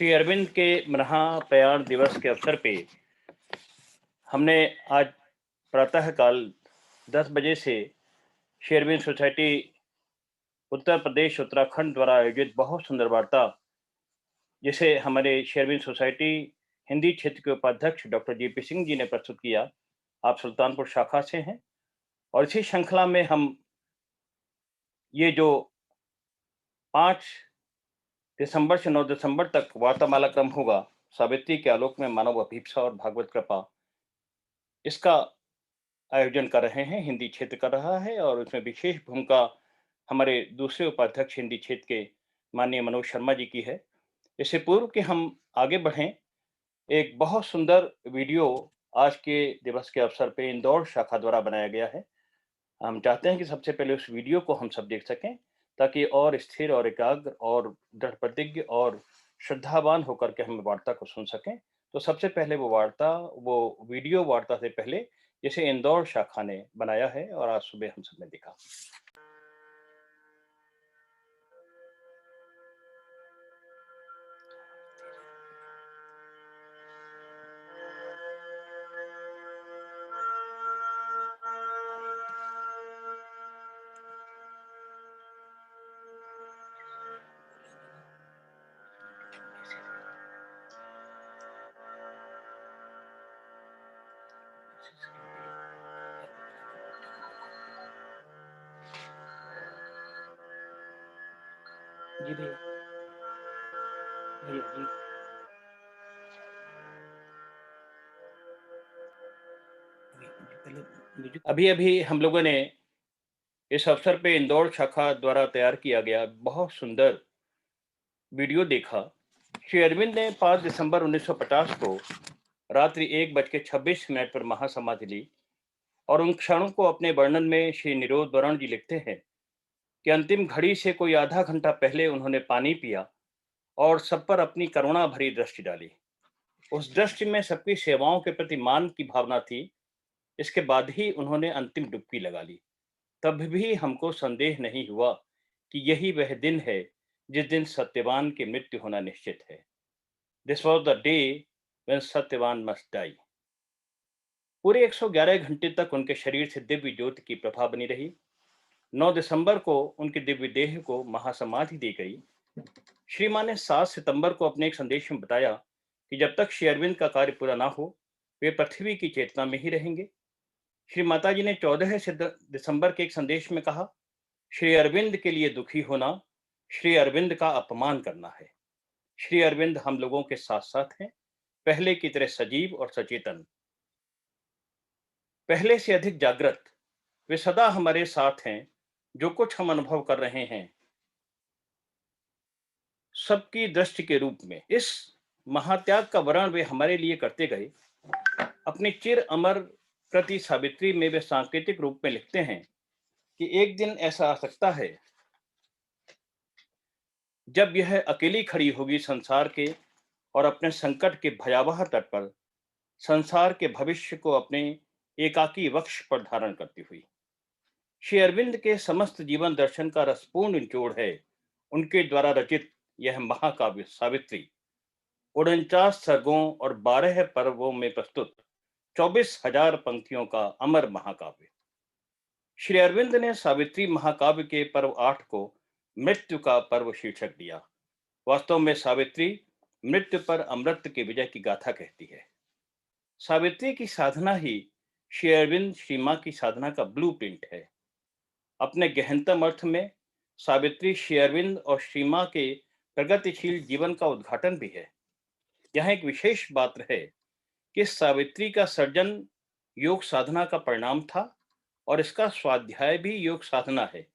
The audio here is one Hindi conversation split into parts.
श्री अरविंद के महाप्रयाण दिवस के अवसर पे हमने आज प्रातःकाल 10 बजे से श्री अरविंद सोसाइटी उत्तर प्रदेश उत्तराखंड द्वारा आयोजित बहुत सुंदर वार्ता, जिसे हमारे श्री अरविंद सोसाइटी हिंदी क्षेत्र के उपाध्यक्ष डॉक्टर JP सिंह जी ने प्रस्तुत किया। आप सुल्तानपुर शाखा से हैं और इसी श्रृंखला में हम ये जो 5 दिसंबर से 9 दिसंबर तक वार्तामाला क्रम होगा, सावित्री के आलोक में मानव अभिप्सा और भागवत कृपा, इसका आयोजन कर रहे हैं, हिंदी क्षेत्र कर रहा है और उसमें विशेष भूमिका हमारे दूसरे उपाध्यक्ष हिंदी क्षेत्र के माननीय मनोज शर्मा जी की है। इससे पूर्व कि हम आगे बढ़ें, एक बहुत सुंदर वीडियो आज के दिवस के अवसर पे इंदौर शाखा द्वारा बनाया गया है। हम चाहते हैं कि सबसे पहले उस वीडियो को हम सब देख सकें, ताकि और स्थिर और एकाग्र और दृढ़ प्रतिज्ञ और श्रद्धावान होकर के हम वार्ता को सुन सकें। तो सबसे पहले वो वीडियो वार्ता से पहले जिसे इंदौर शाखा ने बनाया है और आज सुबह हम सबने देखा। जी भैया, भैया जी। अभी अभी हम लोगों ने इस अवसर पे इंदौर शाखा द्वारा तैयार किया गया बहुत सुंदर वीडियो देखा। श्री अरविंद ने 5 दिसंबर 1950 को रात्रि 1:26 पर महासमाधि ली और उन क्षणों को अपने वर्णन में श्री निरोध वरण जी लिखते हैं कि अंतिम घड़ी से कोई आधा घंटा पहले उन्होंने पानी पिया और सब पर अपनी करुणा भरी दृष्टि डाली। उस दृष्टि में सबकी सेवाओं के प्रति मान की भावना थी। इसके बाद ही उन्होंने अंतिम डुबकी लगा ली। तब भी हमको संदेह नहीं हुआ कि यही वह दिन है जिस दिन सत्यवान की मृत्यु होना निश्चित है। This was the day when Satyavan must die. पूरे 111 घंटे तक उनके शरीर से दिव्य ज्योति की प्रभा बनी रही। 9 दिसंबर को उनकी दिव्य देह को महासमाधि दी गई। श्री मां ने 7 सितंबर को अपने एक संदेश में बताया कि जब तक श्री अरविंद का कार्य पूरा ना हो, वे पृथ्वी की चेतना में ही रहेंगे। श्री माता जी ने 14 दिसंबर के एक संदेश में कहा, श्री अरविंद के लिए दुखी होना श्री अरविंद का अपमान करना है। श्री अरविंद हम लोगों के साथ साथ हैं, पहले की तरह सजीव और सचेतन, पहले से अधिक जागृत। वे सदा हमारे साथ हैं। जो कुछ हम अनुभव कर रहे हैं, सबकी दृष्टि के रूप में इस महात्याग का वर्णन वे हमारे लिए करते गए। अपनी चिर अमर कृति सावित्री में वे सांकेतिक रूप में लिखते हैं कि एक दिन ऐसा आ सकता है जब यह अकेली खड़ी होगी संसार के और अपने संकट के भयावह तट पर, संसार के भविष्य को अपने एकाकी वक्ष पर धारण करती हुई। श्री अरविंद के समस्त जीवन दर्शन का रसपूर्ण निचोड़ है उनके द्वारा रचित यह महाकाव्य सावित्री। 49 सर्गों और 12 पर्वों में प्रस्तुत 24,000 पंक्तियों का अमर महाकाव्य। श्री अरविंद ने सावित्री महाकाव्य के पर्व 8 को मृत्यु का पर्व शीर्षक दिया। वास्तव में सावित्री मृत्यु पर अमृत की विजय की गाथा कहती है। सावित्री की साधना ही श्री अरविंद श्री मां की साधना का ब्लूप्रिंट है। अपने गहनतम अर्थ में सावित्री श्री अरविंद और श्री मां के प्रगतिशील जीवन का उद्घाटन भी है। यहाँ एक विशेष बात है कि सावित्री का सर्जन योग साधना का परिणाम था और इसका स्वाध्याय भी योग साधना है।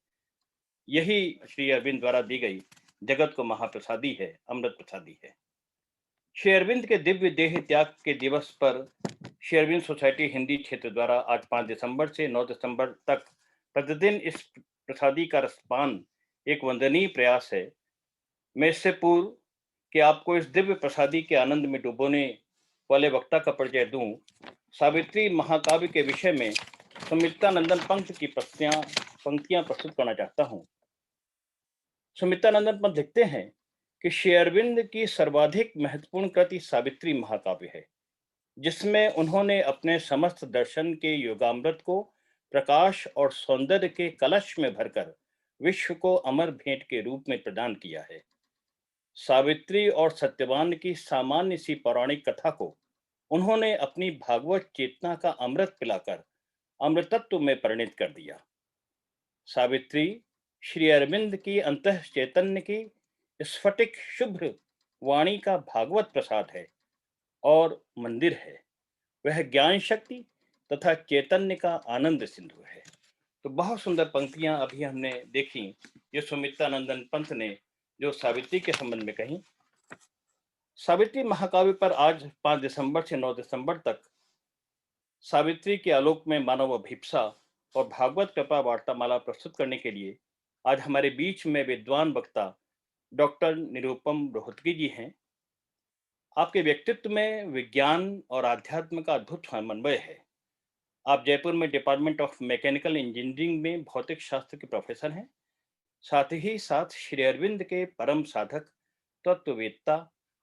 यही श्री अरविंद द्वारा दी गई जगत को महाप्रसादी है, अमृत प्रसादी है। श्री अरविंद के दिव्य देह त्याग के दिवस पर श्री अरविंद सोसाइटी हिंदी क्षेत्र द्वारा आज 5 दिसंबर से 9 दिसंबर तक प्रतिदिन इस प्रसादी का रसपान एक वंदनीय प्रयास है। मैं इससे पूर्व कि आपको इस दिव्य प्रसादी के आनंद में डुबोने वाले वक्ता का परिचय दूं, सावित्री महाकाव्य के विषय में सुमित्रानंदन पंत की पंक्तियां प्रस्तुत करना चाहता हूं। सुमित्रानंदन पंत लिखते हैं कि श्री अरविंद की सर्वाधिक महत्वपूर्ण कृति सावित्री महाकाव्य है, जिसमें उन्होंने अपने समस्त दर्शन के योगामृत को प्रकाश और सौंदर्य के कलश में भरकर विश्व को अमर भेंट के रूप में प्रदान किया है। सावित्री और सत्यवान की सामान्य सी पौराणिक कथा को उन्होंने अपनी भागवत चेतना का अमृत पिलाकर अमृतत्व में परिणत कर दिया। सावित्री श्री अरविंद की अंतः चैतन्य की स्फटिक शुभ्र वाणी का भागवत प्रसाद है और मंदिर है। वह ज्ञान शक्ति तथा चैतन्य का आनंद सिंधु है। तो बहुत सुंदर पंक्तियां अभी हमने देखी, ये सुमित्रानंदन पंत ने जो सावित्री के संबंध में कही। सावित्री महाकाव्य पर आज 5 दिसंबर से 9 दिसंबर तक सावित्री के आलोक में मानव अभिप्सा और भागवत कृपा वार्तामाला प्रस्तुत करने के लिए आज हमारे बीच में विद्वान वक्ता डॉक्टर निरुपम रोहतगी जी हैं। आपके व्यक्तित्व में विज्ञान और आध्यात्म का अद्भुत समन्वय है। आप जयपुर में डिपार्टमेंट ऑफ मैकेनिकल इंजीनियरिंग में भौतिक शास्त्र के प्रोफेसर हैं। साथ ही साथ श्री अरविंद के परम साधक, तत्ववेत्ता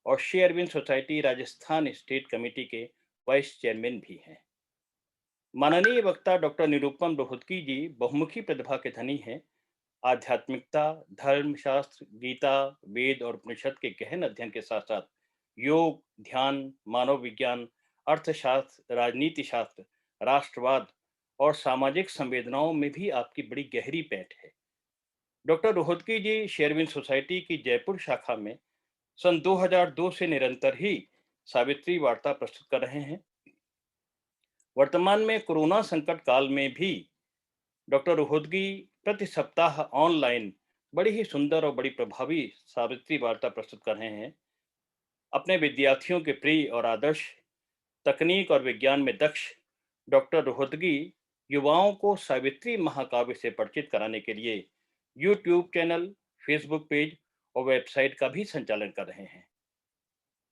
और Shri Aurobindo society Rajasthan state committee के वाइस चेयरमैन भी हैं। माननीय वक्ता डॉक्टर निरुपम रोहतगी जी बहुमुखी प्रतिभा के धनी हैं। आध्यात्मिकता, धर्मशास्त्र, गीता, वेद और उपनिषद के गहन अध्ययन के साथ साथ योग, ध्यान, मानव विज्ञान, अर्थशास्त्र, राजनीति शास्त्र, राष्ट्रवाद और सामाजिक संवेदनाओं में भी आपकी बड़ी गहरी पैठ है। डॉक्टर रोहतगी जी श्री अरविंद सोसाइटी की जयपुर शाखा में सन 2002 से निरंतर ही सावित्री वार्ता प्रस्तुत कर रहे हैं। वर्तमान में कोरोना संकट काल में भी डॉक्टर रोहतगी प्रति सप्ताह ऑनलाइन बड़ी ही सुंदर और बड़ी प्रभावी सावित्री वार्ता प्रस्तुत कर रहे हैं। अपने विद्यार्थियों के प्रिय और आदर्श, तकनीक और विज्ञान में दक्ष डॉक्टर रोहतगी युवाओं को सावित्री महाकाव्य से परिचित कराने के लिए यूट्यूब चैनल, फेसबुक पेज और वेबसाइट का भी संचालन कर रहे हैं।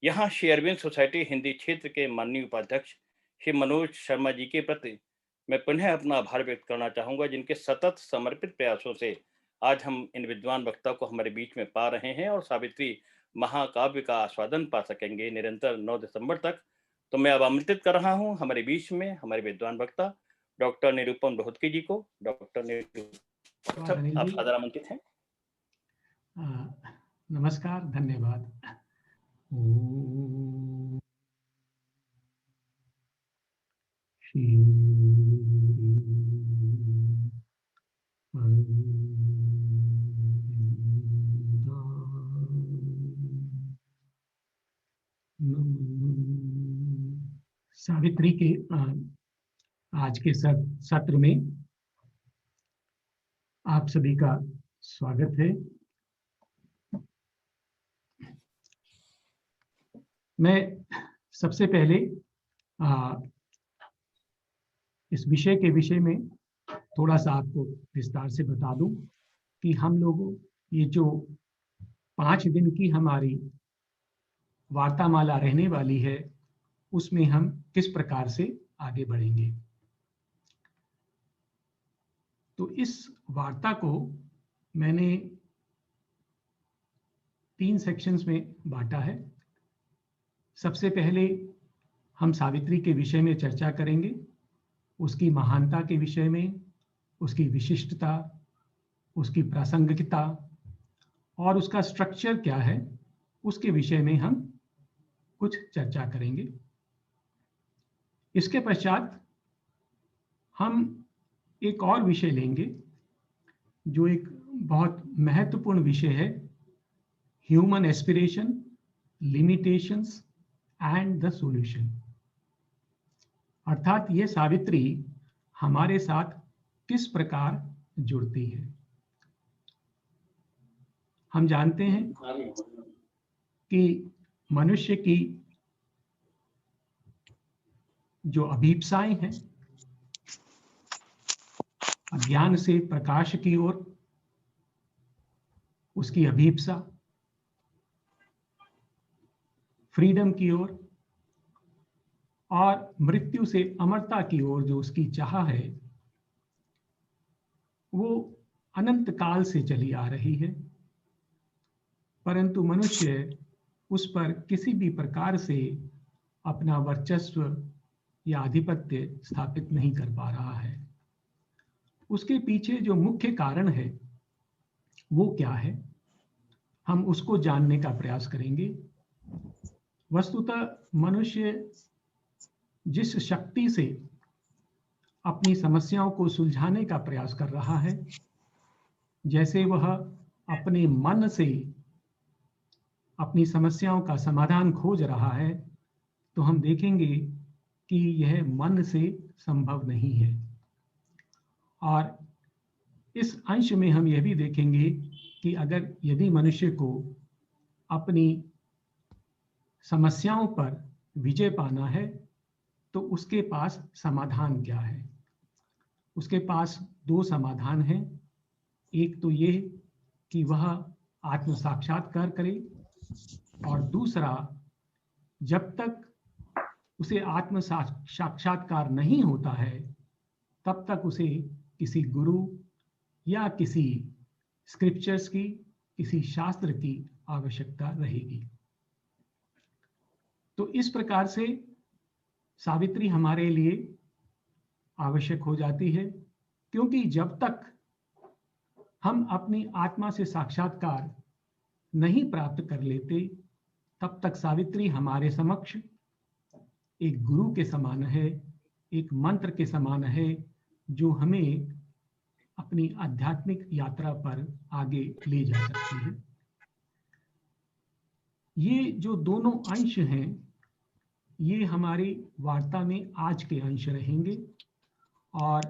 यहाँ श्री अरविंद सोसाइटी हिंदी क्षेत्र के माननीय उपाध्यक्ष श्री मनोज शर्मा जी के प्रति मैं पुनः अपना आभार व्यक्त करना चाहूँगा, जिनके सतत समर्पित प्रयासों से आज हम इन विद्वान वक्ता को हमारे बीच में पा रहे हैं और सावित्री महाकाव्य का आस्वादन पा सकेंगे निरंतर 9 दिसंबर तक। तो मैं अब आमंत्रित कर रहा हूँ हमारे बीच में हमारे विद्वान वक्ता डॉक्टर निरुपम रोहतगी जी को। डॉक्टर निरुपम, आप सादर आमंत्रित हैं। नमस्कार, धन्यवाद। सावित्री के आज के सत्र में आप सभी का स्वागत है। मैं सबसे पहले इस विषय के विषय में थोड़ा सा आपको विस्तार से बता दूं कि हम लोग ये जो 5 दिन की हमारी वार्तामाला रहने वाली है उसमें हम किस प्रकार से आगे बढ़ेंगे। तो इस वार्ता को मैंने 3 सेक्शंस में बांटा है। सबसे पहले हम सावित्री के विषय में चर्चा करेंगे, उसकी महानता के विषय में, उसकी विशिष्टता, उसकी प्रासंगिकता और उसका स्ट्रक्चर क्या है, उसके विषय में हम कुछ चर्चा करेंगे। इसके पश्चात हम एक और विषय लेंगे जो एक बहुत महत्वपूर्ण विषय है, human aspiration, limitations and the solution. अर्थात ये सावित्री हमारे साथ किस प्रकार जुड़ती है। हम जानते हैं कि मनुष्य की जो अभीप्साएं हैं, अज्ञान से प्रकाश की ओर उसकी अभीप्सा, फ्रीडम की ओर और मृत्यु से अमरता की ओर जो उसकी चाह है, वो अनंत काल से चली आ रही है। परंतु मनुष्य उस पर किसी भी प्रकार से अपना वर्चस्व या आधिपत्य स्थापित नहीं कर पा रहा है। उसके पीछे जो मुख्य कारण है वो क्या है, हम उसको जानने का प्रयास करेंगे। वस्तुतः मनुष्य जिस शक्ति से अपनी समस्याओं को सुलझाने का प्रयास कर रहा है, जैसे वह अपने मन से अपनी समस्याओं का समाधान खोज रहा है, तो हम देखेंगे कि यह मन से संभव नहीं है। और इस अंश में हम यह भी देखेंगे कि यदि मनुष्य को अपनी समस्याओं पर विजय पाना है तो उसके पास समाधान क्या है। उसके पास दो समाधान हैं। एक तो ये कि वह आत्म साक्षात्कार करे, और दूसरा, जब तक उसे आत्म साक्षात्कार नहीं होता है तब तक उसे किसी गुरु या किसी स्क्रिप्चर्स की, किसी शास्त्र की आवश्यकता रहेगी। तो इस प्रकार से सावित्री हमारे लिए आवश्यक हो जाती है, क्योंकि जब तक हम अपनी आत्मा से साक्षात्कार नहीं प्राप्त कर लेते तब तक सावित्री हमारे समक्ष एक गुरु के समान है, एक मंत्र के समान है, जो हमें अपनी आध्यात्मिक यात्रा पर आगे ले जा सकती है। ये जो दोनों अंश हैं, ये हमारी वार्ता में आज के अंश रहेंगे। और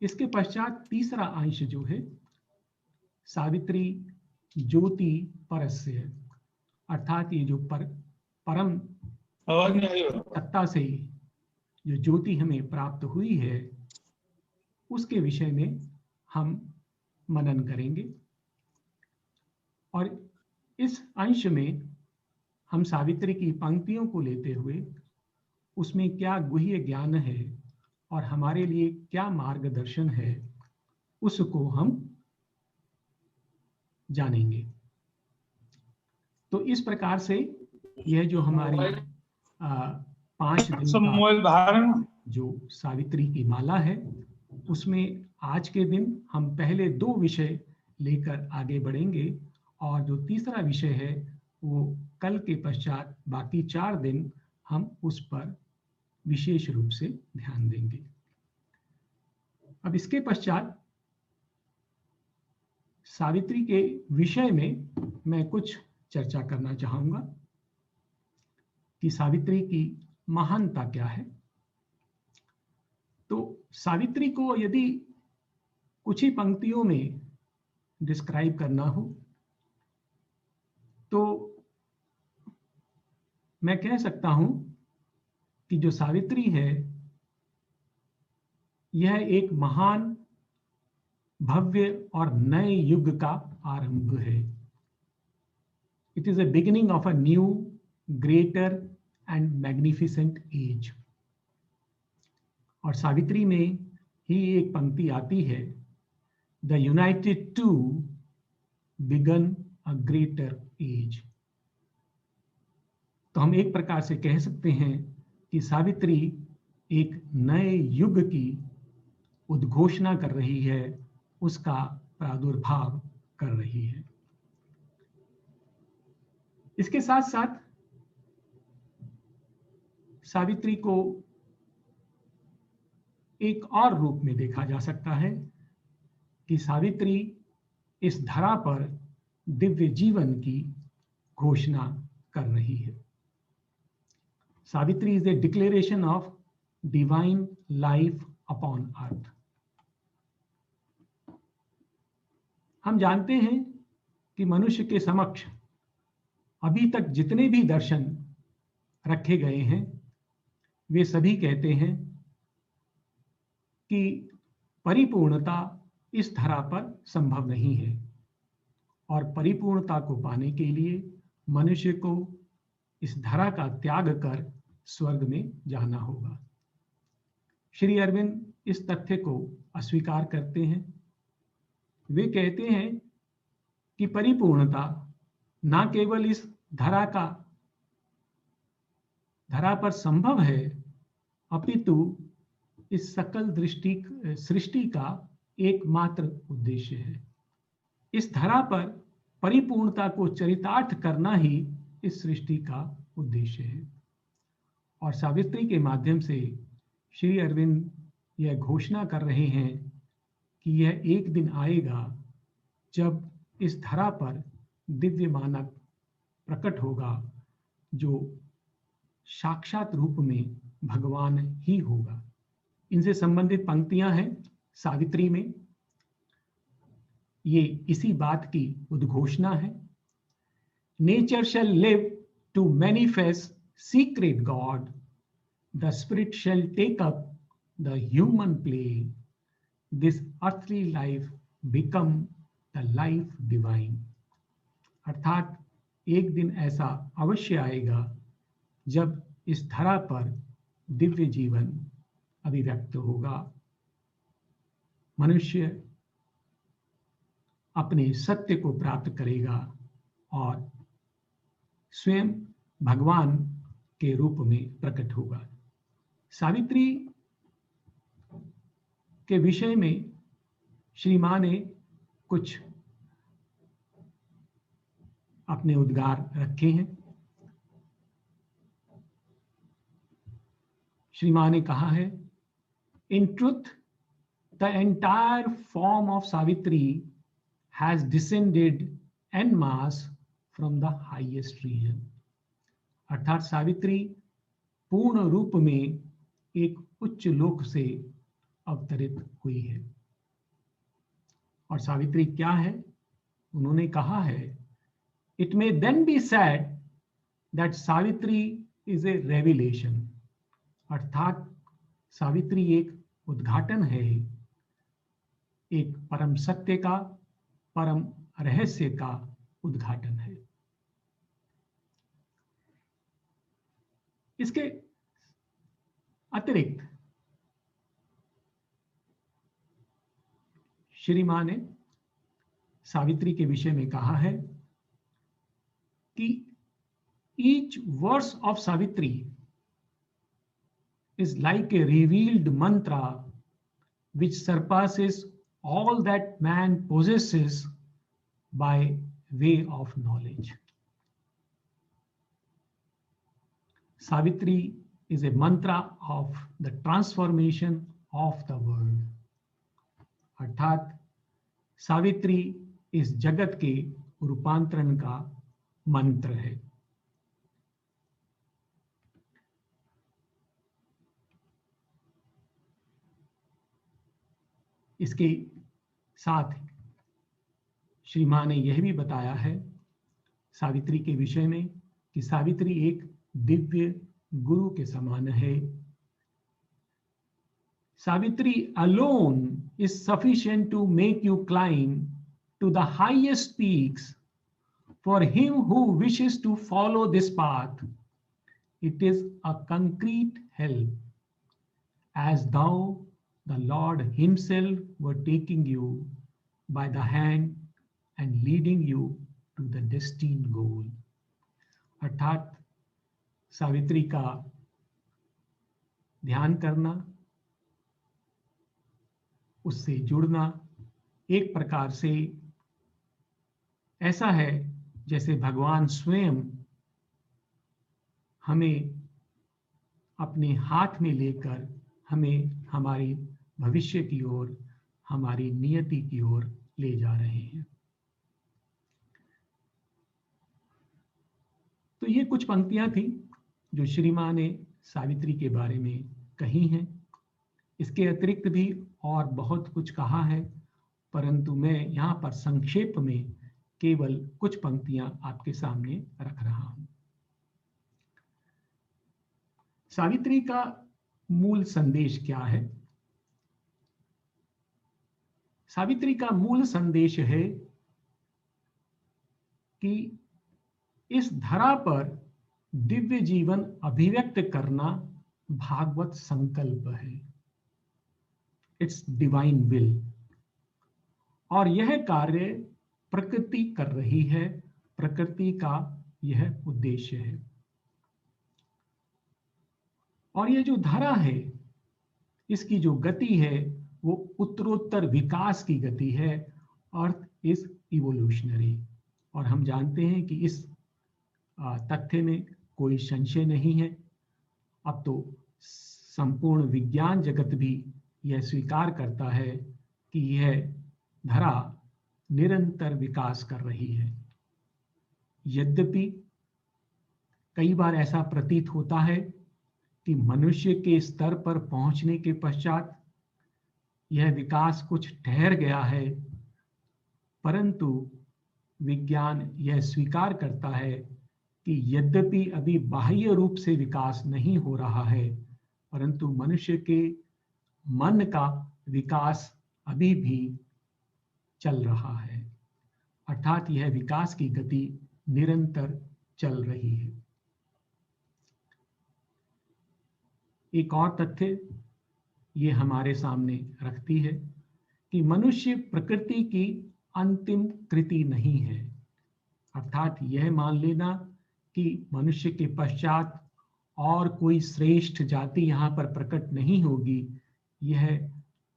इसके पश्चात तीसरा अंश जो है, सावित्री ज्योति परस्य है, अर्थात ये जो परम सत्ता से जो ज्योति हमें प्राप्त हुई है उसके विषय में हम मनन करेंगे। और इस अंश में हम सावित्री की पंक्तियों को लेते हुए उसमें क्या गुह्य ज्ञान है और हमारे लिए क्या मार्गदर्शन है उसको हम जानेंगे। तो इस प्रकार से यह जो हमारी 5 दिन का जो सावित्री की माला है, उसमें आज के दिन हम पहले 2 विषय लेकर आगे बढ़ेंगे, और जो तीसरा विषय है वो कल के पश्चात बाकी 4 दिन हम उस पर विशेष रूप से ध्यान देंगे। अब इसके पश्चात सावित्री के विषय में मैं कुछ चर्चा करना चाहूंगा कि सावित्री की महानता क्या है। तो सावित्री को यदि कुछ ही पंक्तियों में डिस्क्राइब करना हो तो मैं कह सकता हूं कि जो सावित्री है यह एक महान, भव्य और नए युग का आरंभ है। It is a beginning of a new, greater and magnificent age. और सावित्री में ही एक पंक्ति आती है, the united to begin a greater age. तो हम एक प्रकार से कह सकते हैं कि सावित्री एक नए युग की उद्घोषणा कर रही है, उसका प्रादुर्भाव कर रही है। इसके साथ साथ सावित्री को एक और रूप में देखा जा सकता है कि सावित्री इस धरा पर दिव्य जीवन की घोषणा कर रही है। Savitri is a declaration of divine life upon earth. हम जानते हैं कि मनुष्य के समक्ष अभी तक जितने भी दर्शन रखे गए हैं वे सभी कहते हैं कि परिपूर्णता इस धरा पर संभव नहीं है, और परिपूर्णता को पाने के लिए मनुष्य को इस धरा का त्याग कर स्वर्ग में जाना होगा। श्री अरविंद इस तथ्य को अस्वीकार करते हैं। वे कहते हैं कि परिपूर्णता ना केवल इस धरा पर संभव है, अपितु इस सकल सृष्टि का एकमात्र उद्देश्य है। इस धरा पर परिपूर्णता को चरितार्थ करना ही इस सृष्टि का उद्देश्य है। और सावित्री के माध्यम से श्री अरविंद यह घोषणा कर रहे हैं कि यह एक दिन आएगा जब इस धरा पर दिव्य मानव प्रकट होगा, जो साक्षात रूप में भगवान ही होगा। इनसे संबंधित पंक्तियां हैं सावित्री में। ये इसी बात की उद्घोषणा है। Nature shall live to manifest secret God, the spirit shall take up the human play, this earthly life become the life divine. अर्थात एक दिन ऐसा अवश्य आएगा जब इस धरा पर दिव्य जीवन अभिव्यक्त होगा। मनुष्य अपने सत्य को प्राप्त करेगा और स्वयं भगवान के रूप में प्रकट होगा। सावित्री के विषय में श्री मां ने कुछ अपने उद्गार रखे हैं। श्री मां ने कहा है, in truth the entire form of Savitri has descended en masse from the highest region। अर्थात सावित्री पूर्ण रूप में एक उच्च लोक से अवतरित हुई है। और सावित्री क्या है? उन्होंने कहा है, it may then be said that Savitri is a revelation। अर्थात सावित्री एक उद्घाटन है, एक परम सत्य का, परम रहस्य का उद्घाटन है। इसके अतिरिक्त श्री मां ने सावित्री के विषय में कहा है कि each verse of Savitri is like a revealed mantra which surpasses all that man possesses by way of knowledge। Savitri is a mantra of the transformation of the world। अर्थात सावित्री इस जगत के रूपांतरण का मंत्र है। इसके साथ श्री मां ने यह भी बताया है सावित्री के विषय में कि सावित्री एक दिव्य गुरु के समान है। Savitri alone is sufficient to make you climb to the highest peaks। For him who wishes to follow this path, it is a concrete help, as though the Lord himself were taking you by the hand and leading you to the destined goal। अर्थात सावित्री का ध्यान करना, उससे जुड़ना एक प्रकार से ऐसा है जैसे भगवान स्वयं हमें अपने हाथ में लेकर हमें हमारी भविष्य की ओर, हमारी नियति की ओर ले जा रहे हैं। तो ये कुछ पंक्तियां थी जो श्री मां ने सावित्री के बारे में कही हैं। इसके अतिरिक्त भी और बहुत कुछ कहा है, परंतु मैं यहाँ पर संक्षेप में केवल कुछ पंक्तियां आपके सामने रख रहा हूं। सावित्री का मूल संदेश क्या है? सावित्री का मूल संदेश है कि इस धरा पर दिव्य जीवन अभिव्यक्त करना भागवत संकल्प है, इट्स डिवाइन विल। और यह कार्य प्रकृति कर रही है प्रकृति का यह उद्देश्य है। और ये जो धरा है, इसकी जो गति है वो उत्तरोत्तर विकास की गति है, अर्थ इज इवोल्यूशनरी। और हम जानते हैं कि इस तथ्य में कोई संशय नहीं है। अब तो संपूर्ण विज्ञान जगत भी यह स्वीकार करता है कि यह धरा निरंतर विकास कर रही है। यद्यपि कई बार ऐसा प्रतीत होता है कि मनुष्य के स्तर पर पहुंचने के पश्चात यह विकास कुछ ठहर गया है, परंतु विज्ञान यह स्वीकार करता है कि यद्यपि अभी बाह्य रूप से विकास नहीं हो रहा है, परंतु मनुष्य के मन का विकास अभी भी चल रहा है। अर्थात यह विकास की गति निरंतर चल रही है। एक और तथ्य ये हमारे सामने रखती है कि मनुष्य प्रकृति की अंतिम कृति नहीं है। अर्थात यह मान लेना कि मनुष्य के पश्चात और कोई श्रेष्ठ जाति यहाँ पर प्रकट नहीं होगी, यह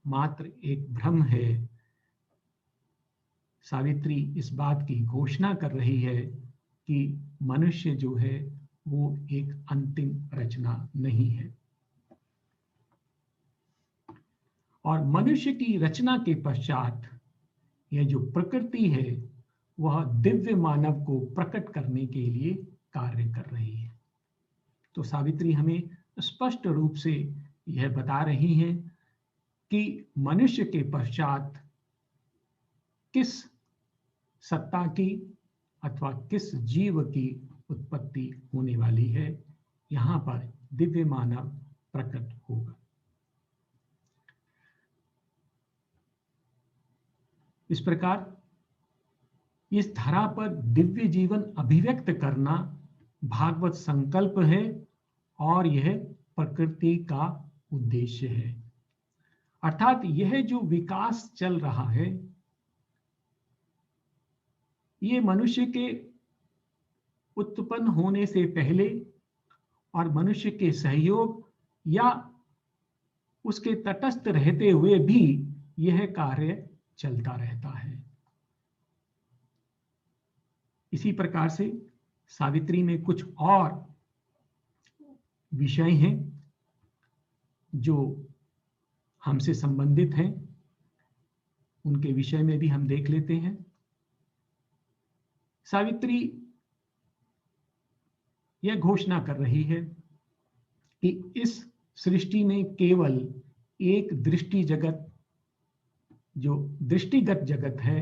मात्र एक भ्रम है। सावित्री इस बात की घोषणा कर रही है कि मनुष्य जो है वो एक अंतिम रचना नहीं है। और मनुष्य की रचना के पश्चात यह जो प्रकृति है वह दिव्य मानव को प्रकट करने के लिए कार्य कर रही है। तो सावित्री हमें स्पष्ट रूप से यह बता रही हैं कि मनुष्य के पश्चात किस सत्ता की अथवा किस जीव की उत्पत्ति होने वाली है। यहाँ पर दिव्य मानव प्रकट होगा। इस प्रकार इस धरा पर दिव्य जीवन अभिव्यक्त करना भागवत संकल्प है और यह प्रकृति का उद्देश्य है। अर्थात यह जो विकास चल रहा है ये मनुष्य के उत्पन्न होने से पहले और मनुष्य के सहयोग या उसके तटस्थ रहते हुए भी यह कार्य चलता रहता है। इसी प्रकार से सावित्री में कुछ और विषय हैं जो हमसे संबंधित हैं, उनके विषय में भी हम देख लेते हैं। सावित्री यह घोषणा कर रही है कि इस सृष्टि में केवल एक दृष्टि जगत, जो दृष्टिगत जगत है,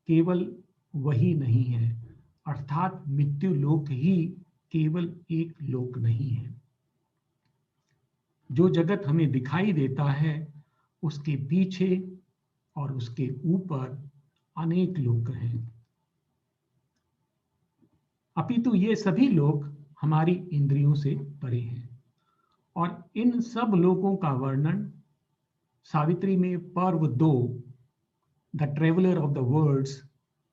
केवल वही नहीं है। अर्थात मृत्यु लोक ही केवल एक लोक नहीं है। जो जगत हमें दिखाई देता है उसके पीछे और उसके ऊपर अनेक लोक हैं। अपितु ये सभी लोक हमारी इंद्रियों से परे हैं और इन सब लोकों का वर्णन सावित्री में पर्व 2 the traveller of the worlds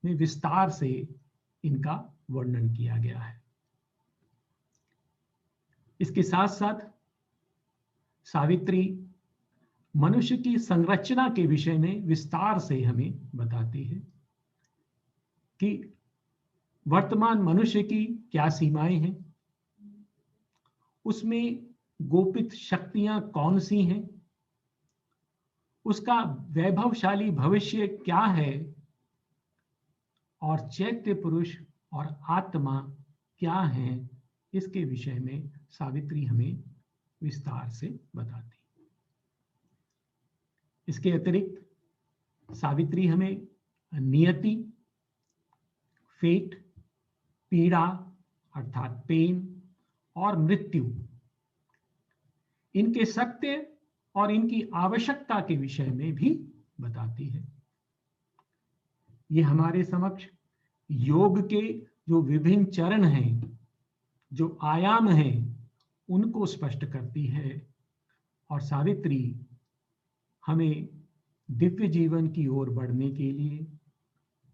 में विस्तार से इनका वर्णन किया गया है। इसके साथ साथ सावित्री मनुष्य की संरचना के विषय में विस्तार से हमें बताती है कि वर्तमान मनुष्य की क्या सीमाएं हैं, उसमें गोपित शक्तियां कौन सी हैं, उसका वैभवशाली भविष्य क्या है और चैत्य पुरुष और आत्मा क्या है, इसके विषय में सावित्री हमें विस्तार से बताती है। इसके अतिरिक्त सावित्री हमें नियति, फेट, पीड़ा अर्थात पेन और मृत्यु, इनके सत्य और इनकी आवश्यकता के विषय में भी बताती है। ये हमारे समक्ष योग के जो विभिन्न चरण हैं, जो आयाम हैं, उनको स्पष्ट करती है और सावित्री हमें दिव्य जीवन की ओर बढ़ने के लिए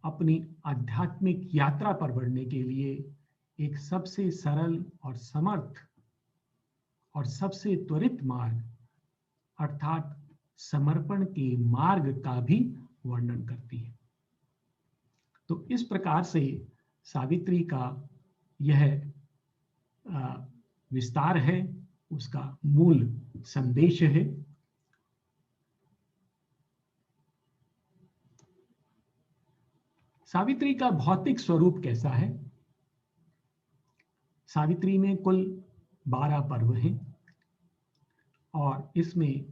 अपनी आध्यात्मिक यात्रा पर बढ़ने के लिए एक सबसे सरल और समर्थ और सबसे त्वरित मार्ग अर्थात समर्पण के मार्ग का भी वर्णन करती है। तो इस प्रकार से सावित्री का यह विस्तार है, उसका मूल संदेश है। सावित्री का भौतिक स्वरूप कैसा है? सावित्री में कुल 12 पर्व हैं और इसमें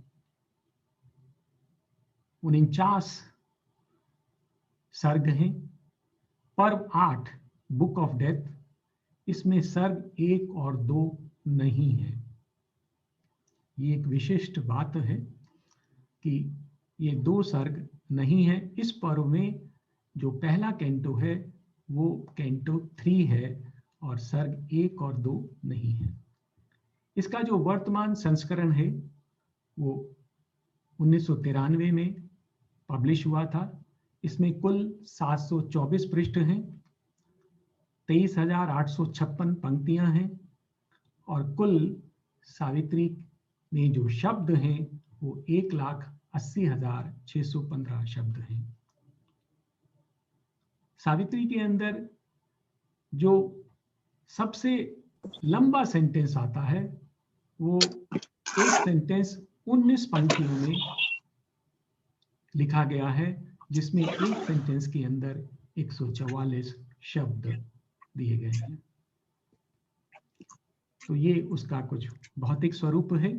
49 सर्ग हैं। पर्व 8 बुक ऑफ डेथ, इसमें सर्ग 1 और 2 नहीं है। ये एक विशिष्ट बात है कि ये 2 सर्ग नहीं है। इस पर्व में जो पहला कैंटो है वो कैंटो 3 है और सर्ग 1 और 2 नहीं है। इसका जो वर्तमान संस्करण है वो 1993 में पब्लिश हुआ था। इसमें कुल 724 पृष्ठ हैं, 23,856 पंक्तियां हैं और कुल सावित्री में जो शब्द हैं वो 1,80,615 शब्द हैं। सावित्री के अंदर जो सबसे लंबा सेंटेंस आता है वो एक सेंटेंस 19 पंक्तियों में लिखा गया है, जिसमें एक सेंटेंस के अंदर 144 शब्द दिए गए हैं। तो ये उसका कुछ भौतिक स्वरूप है।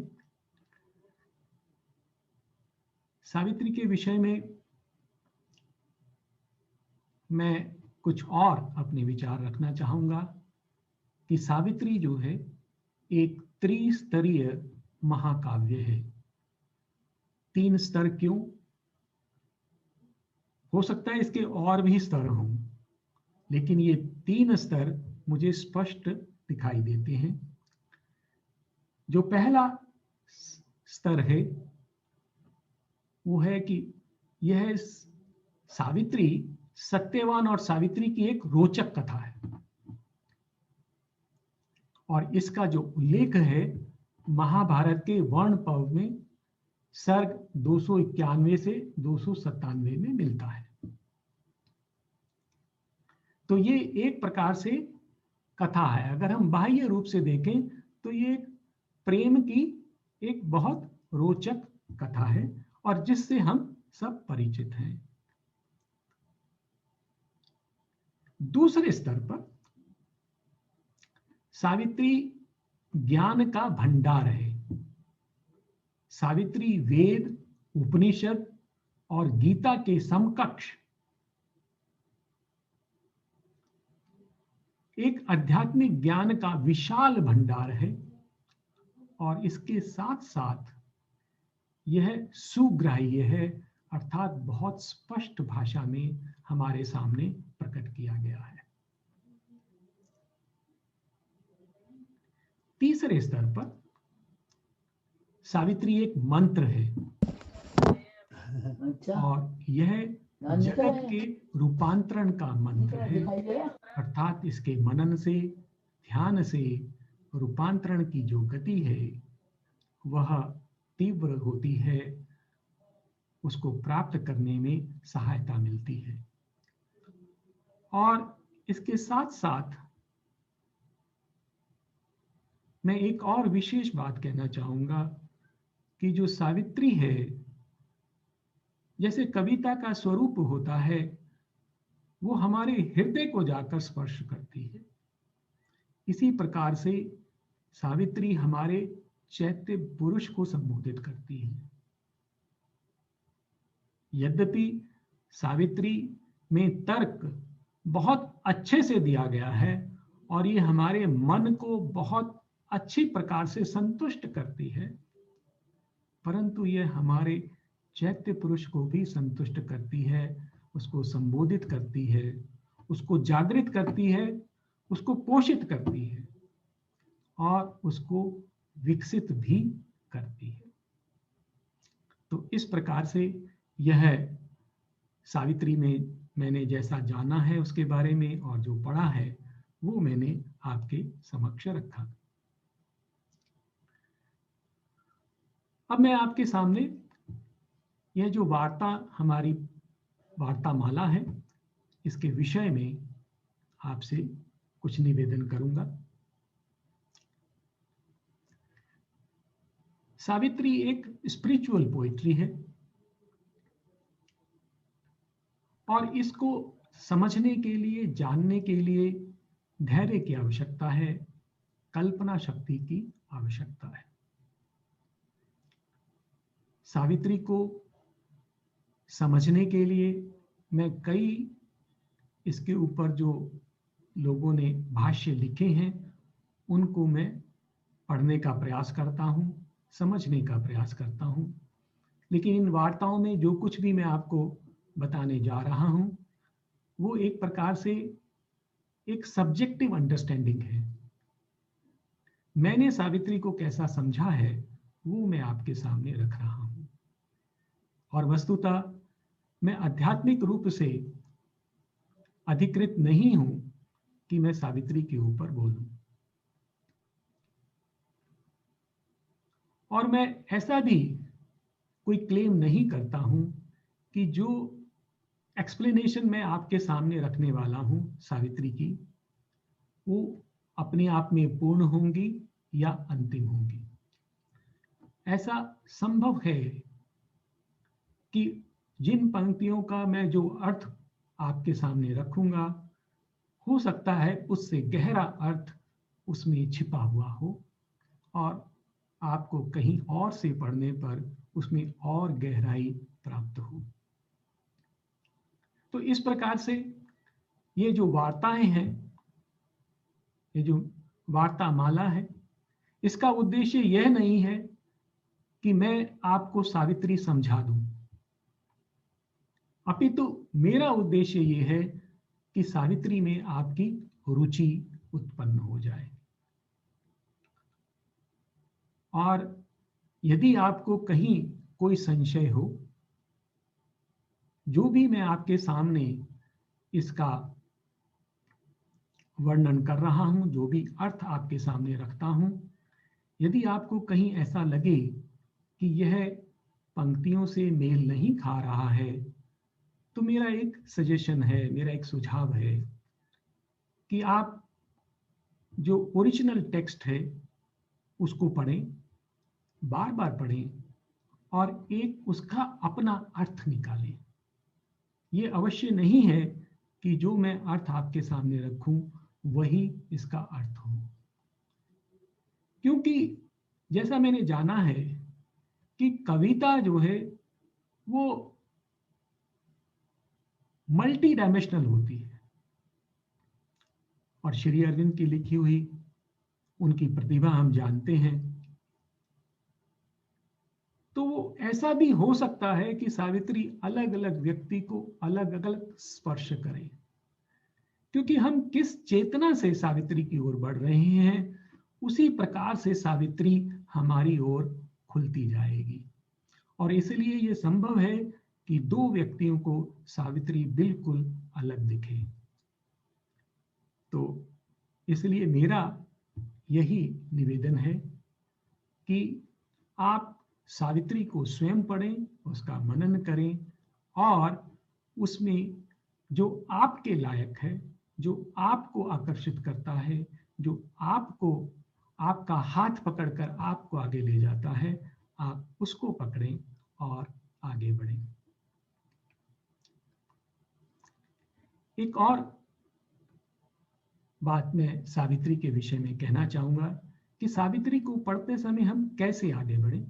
सावित्री के विषय में मैं कुछ और अपने विचार रखना चाहूंगा कि सावित्री जो है एक त्रिस्तरीय महाकाव्य है। 3 स्तर क्यों? हो सकता है इसके और भी स्तर हों, लेकिन ये 3 स्तर मुझे स्पष्ट दिखाई देते हैं। जो पहला स्तर है वो है कि यह सावित्री सत्यवान और सावित्री की एक रोचक कथा है और इसका जो उल्लेख है महाभारत के वर्ण पर्व में सर्ग 291 से 297 में मिलता है। तो ये एक प्रकार से कथा है। अगर हम बाह्य रूप से देखें तो ये प्रेम की एक बहुत रोचक कथा है और जिससे हम सब परिचित हैं। दूसरे स्तर पर सावित्री ज्ञान का भंडार है। सावित्री वेद, उपनिषद और गीता के समकक्ष एक आध्यात्मिक ज्ञान का विशाल भंडार है और इसके साथ साथ यह सुग्राह्य है, अर्थात बहुत स्पष्ट भाषा में हमारे सामने प्रकट किया गया है। तीसरे स्तर पर सावित्री एक मंत्र है और यह जगत के रूपांतरण का मंत्र है, अर्थात इसके मनन से, ध्यान से रूपांतरण की जो गति है वह तीव्र होती है, उसको प्राप्त करने में सहायता मिलती है। और इसके साथ साथ मैं एक और विशेष बात कहना चाहूंगा कि जो सावित्री है, जैसे कविता का स्वरूप होता है वो हमारे हृदय को जाकर स्पर्श करती है, इसी प्रकार से सावित्री हमारे चैत्य पुरुष को संबोधित करती है। यद्यपि सावित्री में तर्क बहुत अच्छे से दिया गया है और ये हमारे मन को बहुत अच्छी प्रकार से संतुष्ट करती है, परंतु यह हमारे चैत्य पुरुष को भी संतुष्ट करती है, उसको संबोधित करती है, उसको जागृत करती है, उसको पोषित करती है और उसको विकसित भी करती है। तो इस प्रकार से यह सावित्री में मैंने जैसा जाना है उसके बारे में और जो पढ़ा है वो मैंने आपके समक्ष रखा। अब मैं आपके सामने यह जो वार्ता हमारी वार्तामाला है इसके विषय में आपसे कुछ निवेदन करूंगा। सावित्री एक स्पिरिचुअल पोइट्री है और इसको समझने के लिए, जानने के लिए धैर्य की आवश्यकता है, कल्पना शक्ति की आवश्यकता है। सावित्री को समझने के लिए मैं कई इसके ऊपर जो लोगों ने भाष्य लिखे हैं उनको मैं पढ़ने का प्रयास करता हूं, समझने का प्रयास करता हूं। लेकिन इन वार्ताओं में जो कुछ भी मैं आपको बताने जा रहा हूं वो एक प्रकार से एक सब्जेक्टिव अंडरस्टैंडिंग है। मैंने सावित्री को कैसा समझा है वो मैं आपके सामने रख रहा हूं और वस्तुतः मैं आध्यात्मिक रूप से अधिकृत नहीं हूं कि मैं सावित्री के ऊपर बोलूं। और मैं ऐसा भी कोई क्लेम नहीं करता हूं कि जो एक्सप्लेनेशन मैं आपके सामने रखने वाला हूं सावित्री की वो अपने आप में पूर्ण होंगी या अंतिम होंगी। ऐसा संभव है कि जिन पंक्तियों का मैं जो अर्थ आपके सामने रखूंगा हो सकता है उससे गहरा अर्थ उसमें छिपा हुआ हो और आपको कहीं और से पढ़ने पर उसमें और गहराई प्राप्त हो। तो इस प्रकार से ये जो वार्ताएं हैं, ये जो वार्ता माला है, इसका उद्देश्य यह नहीं है कि मैं आपको सावित्री समझा दूं, अपितु मेरा उद्देश्य ये है कि सावित्री में आपकी रुचि उत्पन्न हो जाए। और यदि आपको कहीं कोई संशय हो, जो भी मैं आपके सामने इसका वर्णन कर रहा हूं, जो भी अर्थ आपके सामने रखता हूं, यदि आपको कहीं ऐसा लगे कि यह पंक्तियों से मेल नहीं खा रहा है तो मेरा एक सजेशन है, मेरा एक सुझाव है कि आप जो ओरिजिनल टेक्स्ट है उसको पढ़ें, बार बार पढ़ें और एक उसका अपना अर्थ निकालें। ये अवश्य नहीं है कि जो मैं अर्थ आपके सामने रखूं वही इसका अर्थ हो, क्योंकि जैसा मैंने जाना है कि कविता जो है वो मल्टी डायमेंशनल होती है और श्री अरविंद की लिखी हुई उनकी प्रतिभा हम जानते हैं। तो ऐसा भी हो सकता है कि सावित्री अलग अलग व्यक्ति को अलग अलग स्पर्श करे, क्योंकि हम किस चेतना से सावित्री की ओर बढ़ रहे हैं उसी प्रकार से सावित्री हमारी ओर खुलती जाएगी। और इसलिए यह संभव है कि दो व्यक्तियों को सावित्री बिल्कुल अलग दिखे। तो इसलिए मेरा यही निवेदन है कि आप सावित्री को स्वयं पढ़ें, उसका मनन करें और उसमें जो आपके लायक है, जो आपको आकर्षित करता है, जो आपको आपका हाथ पकड़कर आपको आगे ले जाता है, आप उसको पकड़ें और आगे बढ़ें। एक और बात मैं सावित्री के विषय में कहना चाहूंगा कि सावित्री को पढ़ते समय हम कैसे आगे बढ़ें।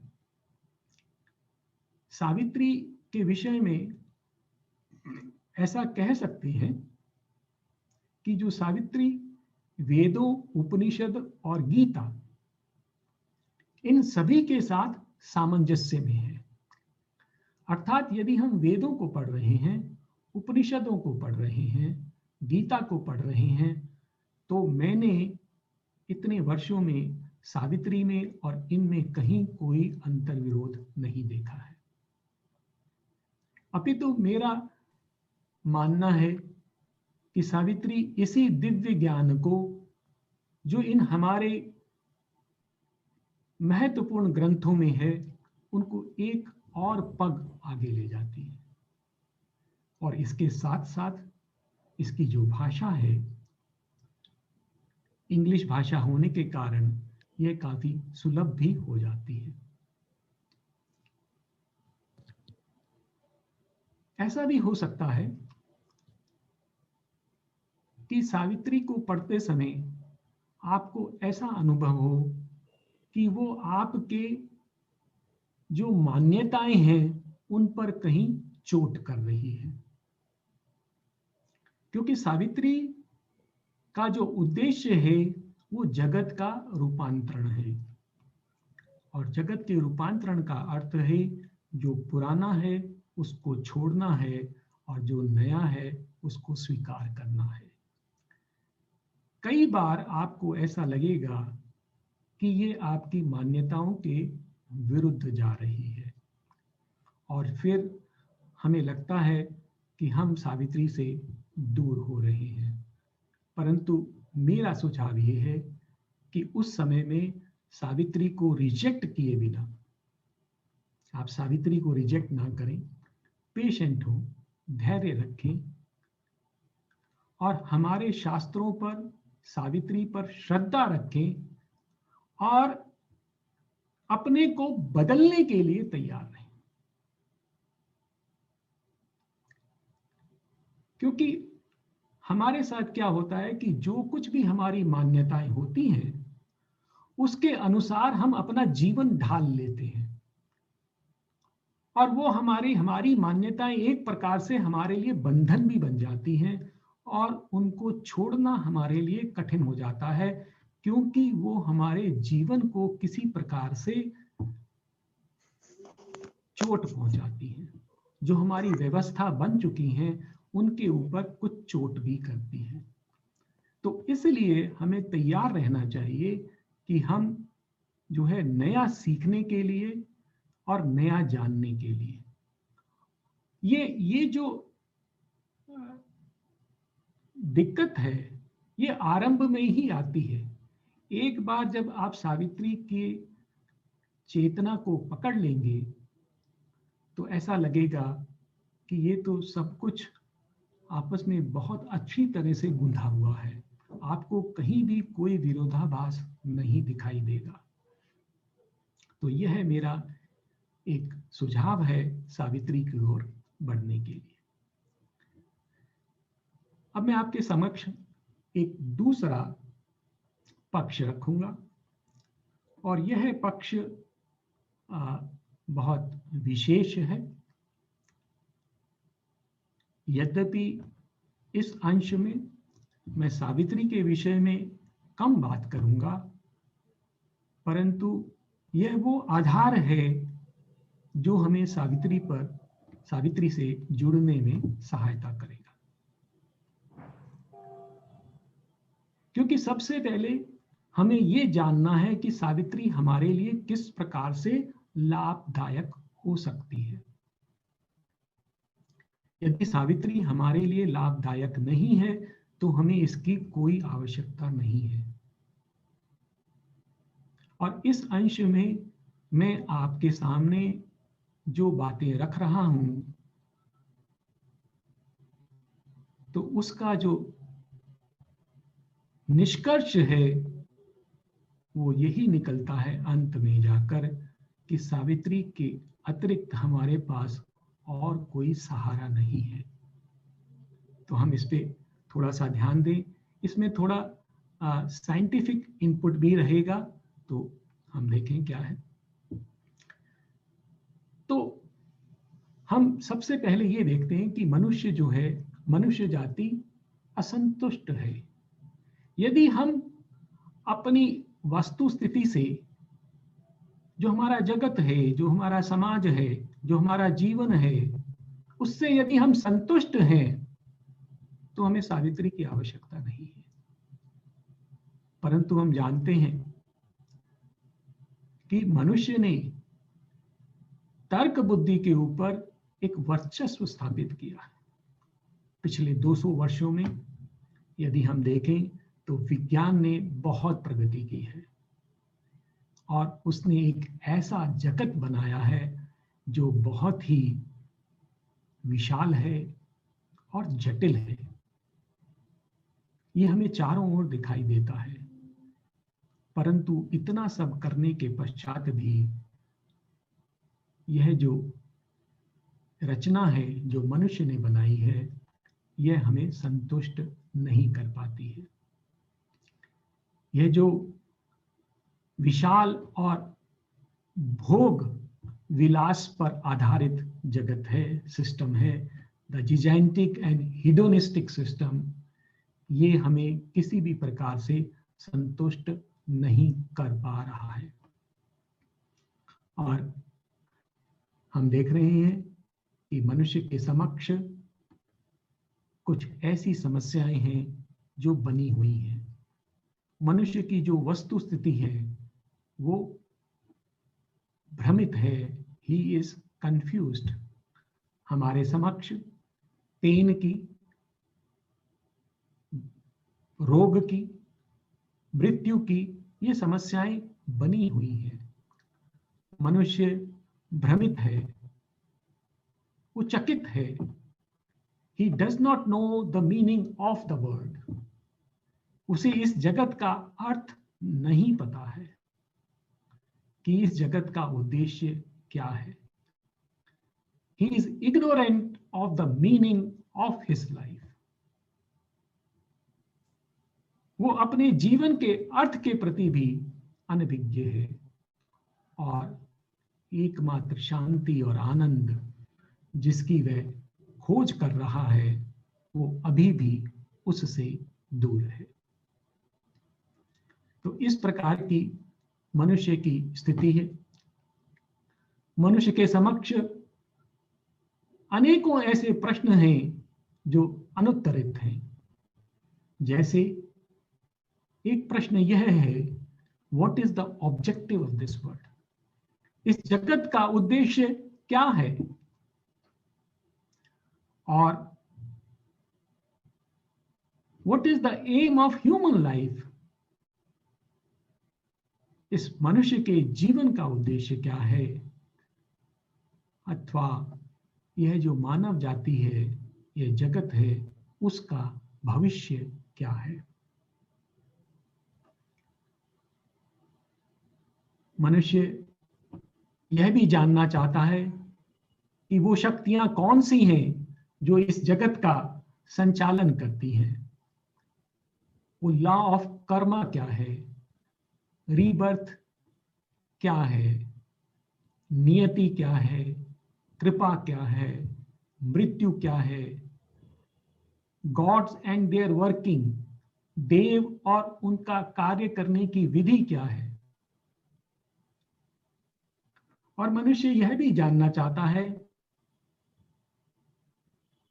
सावित्री के विषय में ऐसा कह सकते हैं कि जो सावित्री वेदों, उपनिषद और गीता इन सभी के साथ सामंजस्य में है। अर्थात यदि हम वेदों को पढ़ रहे हैं, उपनिषदों को पढ़ रहे हैं, गीता को पढ़ रहे हैं, तो मैंने इतने वर्षों में सावित्री में और इनमें कहीं कोई अंतर्विरोध नहीं देखा है। अपितु मेरा मानना है कि सावित्री इसी दिव्य ज्ञान को जो इन हमारे महत्वपूर्ण ग्रंथों में है उनको एक और पग आगे ले जाती है। और इसके साथ साथ इसकी जो भाषा है, इंग्लिश भाषा होने के कारण यह काफी सुलभ भी हो जाती है। ऐसा भी हो सकता है कि सावित्री को पढ़ते समय आपको ऐसा अनुभव हो कि वो आपके जो मान्यताएं हैं उन पर कहीं चोट कर रही है, क्योंकि सावित्री का जो उद्देश्य है वो जगत का रूपांतरण है। और जगत के रूपांतरण का अर्थ है जो पुराना है उसको छोड़ना है और जो नया है उसको स्वीकार करना है। कई बार आपको ऐसा लगेगा कि ये आपकी मान्यताओं के विरुद्ध जा रही है और फिर हमें लगता है कि हम सावित्री से दूर हो रहे हैं। परंतु मेरा सुझाव ये है कि उस समय में सावित्री को रिजेक्ट किए बिना, आप सावित्री को रिजेक्ट ना करें, पेशेंट हो, धैर्य रखें और हमारे शास्त्रों पर, सावित्री पर श्रद्धा रखें और अपने को बदलने के लिए तैयार रहें। क्योंकि हमारे साथ क्या होता है कि जो कुछ भी हमारी मान्यताएं होती हैं उसके अनुसार हम अपना जीवन ढाल लेते हैं और वो हमारी मान्यताएं एक प्रकार से हमारे लिए बंधन भी बन जाती हैं और उनको छोड़ना हमारे लिए कठिन हो जाता है, क्योंकि वो हमारे जीवन को किसी प्रकार से चोट पहुंचाती हैं। जो हमारी व्यवस्था बन चुकी हैं उनके ऊपर कुछ चोट भी करती हैं। तो इसलिए हमें तैयार रहना चाहिए कि हम जो है नया सीखने के लिए और नया जानने के लिए, ये जो दिक्कत है ये आरंभ में ही आती है। एक बार जब आप सावित्री की चेतना को पकड़ लेंगे तो ऐसा लगेगा कि ये तो सब कुछ आपस में बहुत अच्छी तरह से गुंथा हुआ है, आपको कहीं भी कोई विरोधाभास नहीं दिखाई देगा। तो यह मेरा एक सुझाव है सावित्री की ओर बढ़ने के लिए। अब मैं आपके समक्ष एक दूसरा पक्ष रखूंगा और यह पक्ष बहुत विशेष है। यद्यपि इस अंश में मैं सावित्री के विषय में कम बात करूंगा, परंतु यह वो आधार है जो हमें सावित्री से जुड़ने में सहायता करेगा। क्योंकि सबसे पहले हमें ये जानना है कि सावित्री हमारे लिए किस प्रकार से लाभदायक हो सकती है। यदि सावित्री हमारे लिए लाभदायक नहीं है तो हमें इसकी कोई आवश्यकता नहीं है। और इस अंश में मैं आपके सामने जो बातें रख रहा हूं तो उसका जो निष्कर्ष है वो यही निकलता है अंत में जाकर कि सावित्री के अतिरिक्त हमारे पास और कोई सहारा नहीं है। तो हम इस पे थोड़ा सा ध्यान दें। इसमें थोड़ा साइंटिफिक इनपुट भी रहेगा, तो हम देखें क्या है। तो हम सबसे पहले ये देखते हैं कि मनुष्य जो है, मनुष्य जाति असंतुष्ट है। यदि हम अपनी वस्तु स्थिति से, जो हमारा जगत है, जो हमारा समाज है, जो हमारा जीवन है, उससे यदि हम संतुष्ट हैं तो हमें सावित्री की आवश्यकता नहीं है। परंतु हम जानते हैं कि मनुष्य ने तर्क बुद्धि के ऊपर एक वर्चस्व स्थापित किया है। पिछले 200 वर्षों में यदि हम देखें तो विज्ञान ने बहुत प्रगति की है और उसने एक ऐसा जगत बनाया है जो बहुत ही विशाल है और जटिल है। ये हमें चारों ओर दिखाई देता है, परंतु इतना सब करने के पश्चात भी यह जो रचना है जो मनुष्य ने बनाई है, यह हमें संतुष्ट नहीं कर पाती है। यह जो विशाल और भोग विलास पर आधारित जगत है, सिस्टम है, द जिजैंटिक एंड हिडोनिस्टिक सिस्टम, ये हमें किसी भी प्रकार से संतुष्ट नहीं कर पा रहा है। और हम देख रहे हैं कि मनुष्य के समक्ष कुछ ऐसी समस्याएं हैं जो बनी हुई हैं। मनुष्य की जो वस्तु स्थिति है वो भ्रमित है, ही इज कंफ्यूज्ड। हमारे समक्ष पेन की, रोग की, मृत्यु की ये समस्याएं बनी हुई हैं। मनुष्य भ्रमित है, वो चकित है। He does not know the meaning of the word. उसे इस जगत का अर्थ नहीं पता है कि इस जगत का उद्देश्य क्या है। He is ignorant of the meaning of his life. वो अपने जीवन के अर्थ के प्रति भी अनभिज्ञ है और एकमात्र शांति और आनंद जिसकी वह खोज कर रहा है वो अभी भी उससे दूर है। तो इस प्रकार की मनुष्य की स्थिति है। मनुष्य के समक्ष अनेकों ऐसे प्रश्न हैं जो अनुत्तरित हैं। जैसे एक प्रश्न यह है, what is the objective of this world? इस जगत का उद्देश्य क्या है? और what is the aim of human life? इस मनुष्य के जीवन का उद्देश्य क्या है? अथवा यह जो मानव जाति है, यह जगत है, उसका भविष्य क्या है? मनुष्य यह भी जानना चाहता है कि वो शक्तियां कौन सी हैं जो इस जगत का संचालन करती हैं। वो लॉ ऑफ कर्मा क्या है, रीबर्थ क्या है, नियति क्या है, कृपा क्या है, मृत्यु क्या है, गॉड्स एंड देयर वर्किंग, देव और उनका कार्य करने की विधि क्या है। और मनुष्य यह भी जानना चाहता है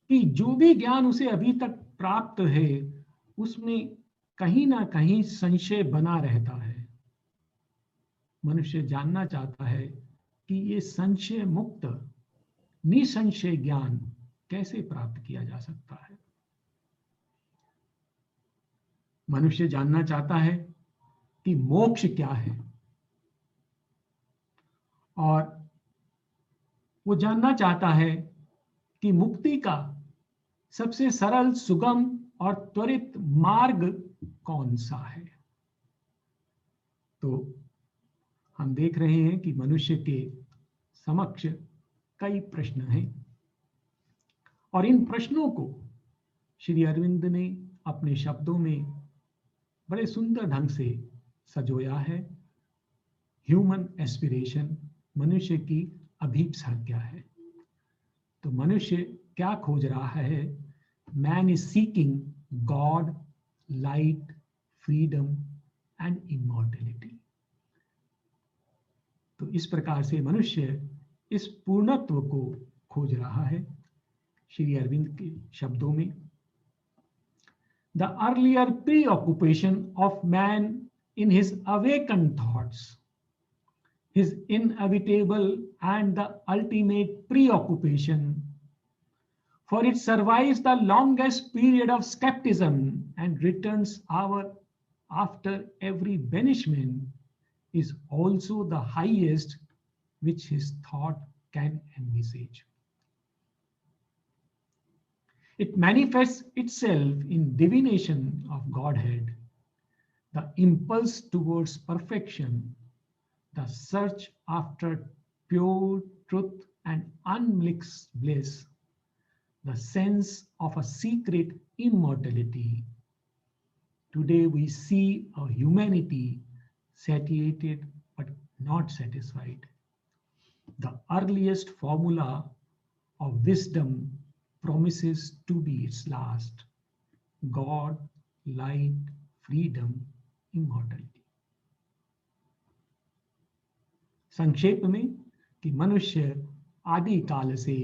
कि जो भी ज्ञान उसे अभी तक प्राप्त है उसमें कहीं ना कहीं संशय बना रहता है। मनुष्य जानना चाहता है कि ये संशय मुक्त निसंशय ज्ञान कैसे प्राप्त किया जा सकता है। मनुष्य जानना चाहता है कि मोक्ष क्या है और वो जानना चाहता है कि मुक्ति का सबसे सरल, सुगम और त्वरित मार्ग कौन सा है। तो हम देख रहे हैं कि मनुष्य के समक्ष कई प्रश्न हैं और इन प्रश्नों को श्री अरविंद ने अपने शब्दों में बड़े सुंदर ढंग से सजोया है। ह्यूमन एस्पिरेशन, मनुष्य की अभीप्सा क्या है? तो मनुष्य क्या खोज रहा है? Man is seeking God, light, freedom and immortality. तो इस प्रकार से मनुष्य इस पूर्णत्व को खोज रहा है। श्री अरविंद के शब्दों में, the earlier preoccupation of man in his awakened thoughts, his inevitable and the ultimate preoccupation for it survives the longest period of skepticism and returns after every banishment, is also the highest which his thought can envisage. It manifests itself in divination of Godhead, the impulse towards perfection, the search after pure truth and unmixed bliss, the sense of a secret immortality. Today we see a humanity satiated but not satisfied. The earliest formula of wisdom promises to be its last: God, light, freedom, immortality. संक्षेप में कि मनुष्य आदि काल से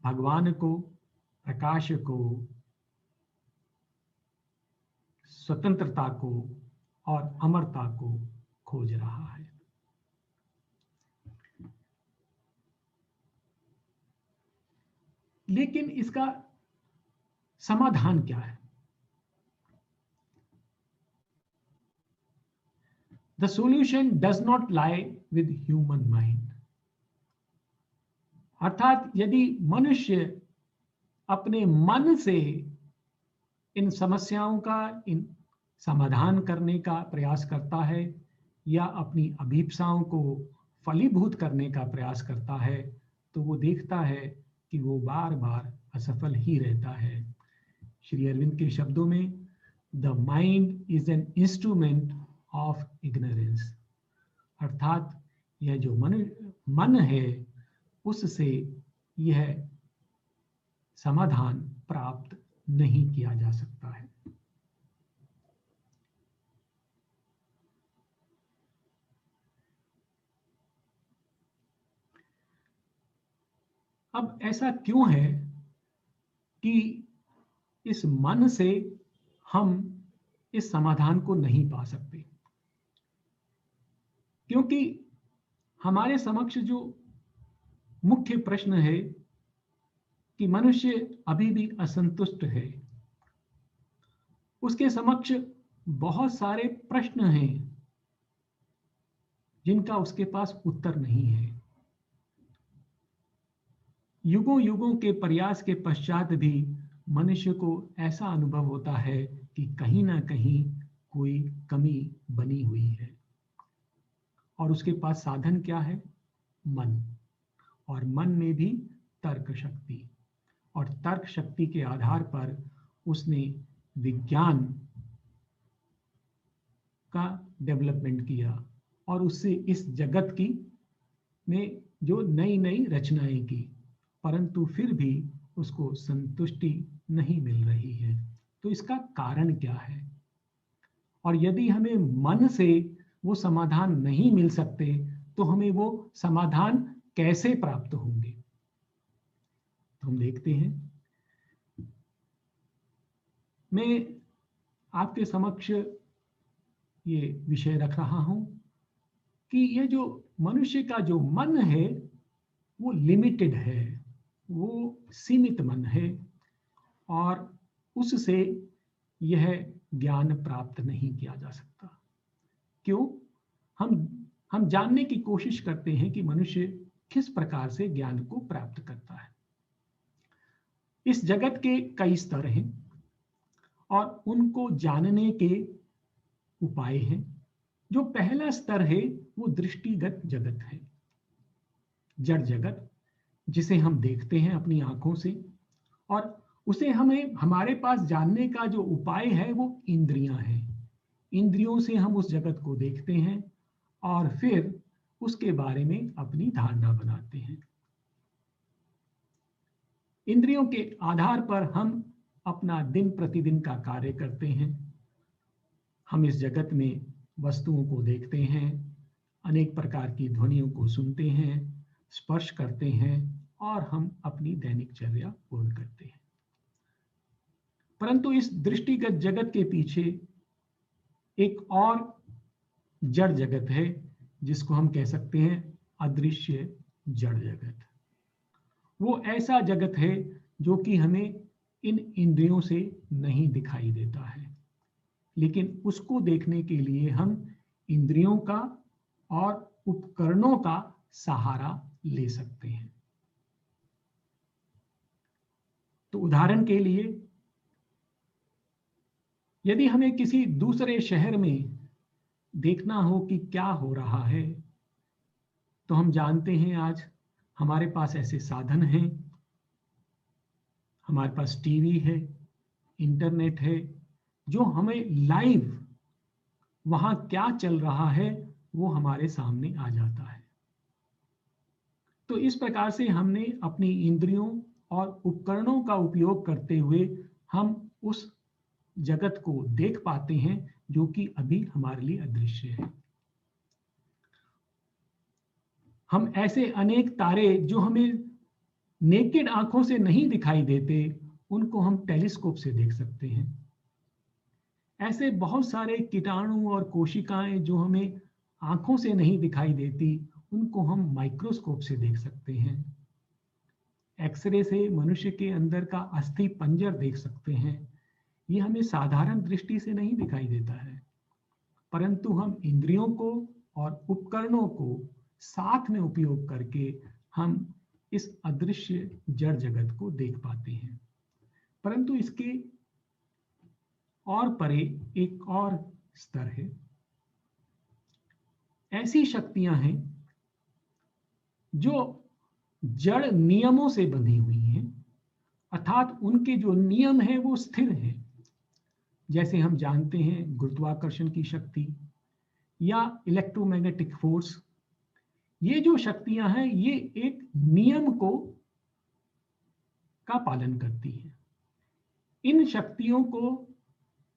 भगवान को, प्रकाश को, स्वतंत्रता को और अमरता को खोज रहा है। लेकिन इसका समाधान क्या है? The solution does not lie with human mind. अर्थात यदि मनुष्य अपने मन से इन समस्याओं का समाधान करने का प्रयास करता है या अपनी अभीप्साओं को फलीभूत करने का प्रयास करता है, तो वो देखता है कि वो बार बार असफल ही रहता है। श्री अरविंद के शब्दों में, the mind is an instrument of ignorance, अर्थात यह जो मन है उससे यह समाधान प्राप्त नहीं किया जा सकता है। अब ऐसा क्यों है कि इस मन से हम इस समाधान को नहीं पा सकते? क्योंकि हमारे समक्ष जो मुख्य प्रश्न है कि मनुष्य अभी भी असंतुष्ट है, उसके समक्ष बहुत सारे प्रश्न हैं जिनका उसके पास उत्तर नहीं है। युगों युगों के प्रयास के पश्चात भी मनुष्य को ऐसा अनुभव होता है कि कहीं ना कहीं कोई कमी बनी हुई है, और उसके पास साधन क्या है? मन, और मन में भी तर्क शक्ति, और तर्क शक्ति के आधार पर उसने विज्ञान का डेवलपमेंट किया और उससे इस जगत की में जो नई नई रचनाएं की, परंतु फिर भी उसको संतुष्टि नहीं मिल रही है। तो इसका कारण क्या है? और यदि हमें मन से वो समाधान नहीं मिल सकते तो हमें वो समाधान कैसे प्राप्त होंगे? तो हम देखते हैं, मैं आपके समक्ष ये विषय रख रहा हूं कि ये जो मनुष्य का जो मन है वो लिमिटेड है, वो सीमित मन है, और उससे यह ज्ञान प्राप्त नहीं किया जा सकता। क्यों? हम जानने की कोशिश करते हैं कि मनुष्य किस प्रकार से ज्ञान को प्राप्त करता है। इस जगत के कई स्तर हैं और उनको जानने के उपाय हैं। जो पहला स्तर है वो दृष्टिगत जगत है, जड़ जगत, जिसे हम देखते हैं अपनी आंखों से, और उसे हमें हमारे पास जानने का जो उपाय है वो इंद्रियां हैं। इंद्रियों से हम उस जगत को देखते हैं और फिर उसके बारे में अपनी धारणा बनाते हैं। इंद्रियों के आधार पर हम अपना दिन प्रतिदिन का कार्य करते हैं। हम इस जगत में वस्तुओं को देखते हैं, अनेक प्रकार की ध्वनियों को सुनते हैं, स्पर्श करते हैं और हम अपनी दैनिक चर्या पूर्ण करते हैं। परंतु इस दृष्टिगत जगत के पीछे एक और जड़ जगत है जिसको हम कह सकते हैं अदृश्य जड़ जगत। वो ऐसा जगत है जो कि हमें इन इंद्रियों से नहीं दिखाई देता है, लेकिन उसको देखने के लिए हम इंद्रियों का और उपकरणों का सहारा ले सकते हैं। तो उदाहरण के लिए, यदि हमें किसी दूसरे शहर में देखना हो कि क्या हो रहा है, तो हम जानते हैं आज हमारे पास ऐसे साधन हैं, हमारे पास टीवी है, इंटरनेट है, जो हमें लाइव वहां क्या चल रहा है वो हमारे सामने आ जाता है। तो इस प्रकार से हमने अपनी इंद्रियों और उपकरणों का उपयोग करते हुए हम उस जगत को देख पाते हैं जो कि अभी हमारे लिए अदृश्य है। हम ऐसे अनेक तारे जो हमें नेकेड आंखों से नहीं दिखाई देते, उनको हम टेलीस्कोप से देख सकते हैं। ऐसे बहुत सारे कीटाणु और कोशिकाएं जो हमें आंखों से नहीं दिखाई देती, उनको हम माइक्रोस्कोप से देख सकते हैं। एक्सरे से मनुष्य के अंदर का अस्थि पंजर देख सकते हैं। ये हमें साधारण दृष्टि से नहीं दिखाई देता है, परंतु हम इंद्रियों को और उपकरणों को साथ में उपयोग करके हम इस अदृश्य जड़ जगत को देख पाते हैं। परंतु इसके और परे एक और स्तर है। ऐसी शक्तियां हैं जो जड़ नियमों से बंधी हुई हैं, अर्थात उनके जो नियम हैं वो स्थिर हैं। जैसे हम जानते हैं गुरुत्वाकर्षण की शक्ति या इलेक्ट्रोमैग्नेटिक फोर्स। ये जो शक्तियां हैं ये एक नियम का पालन करती हैं। इन शक्तियों को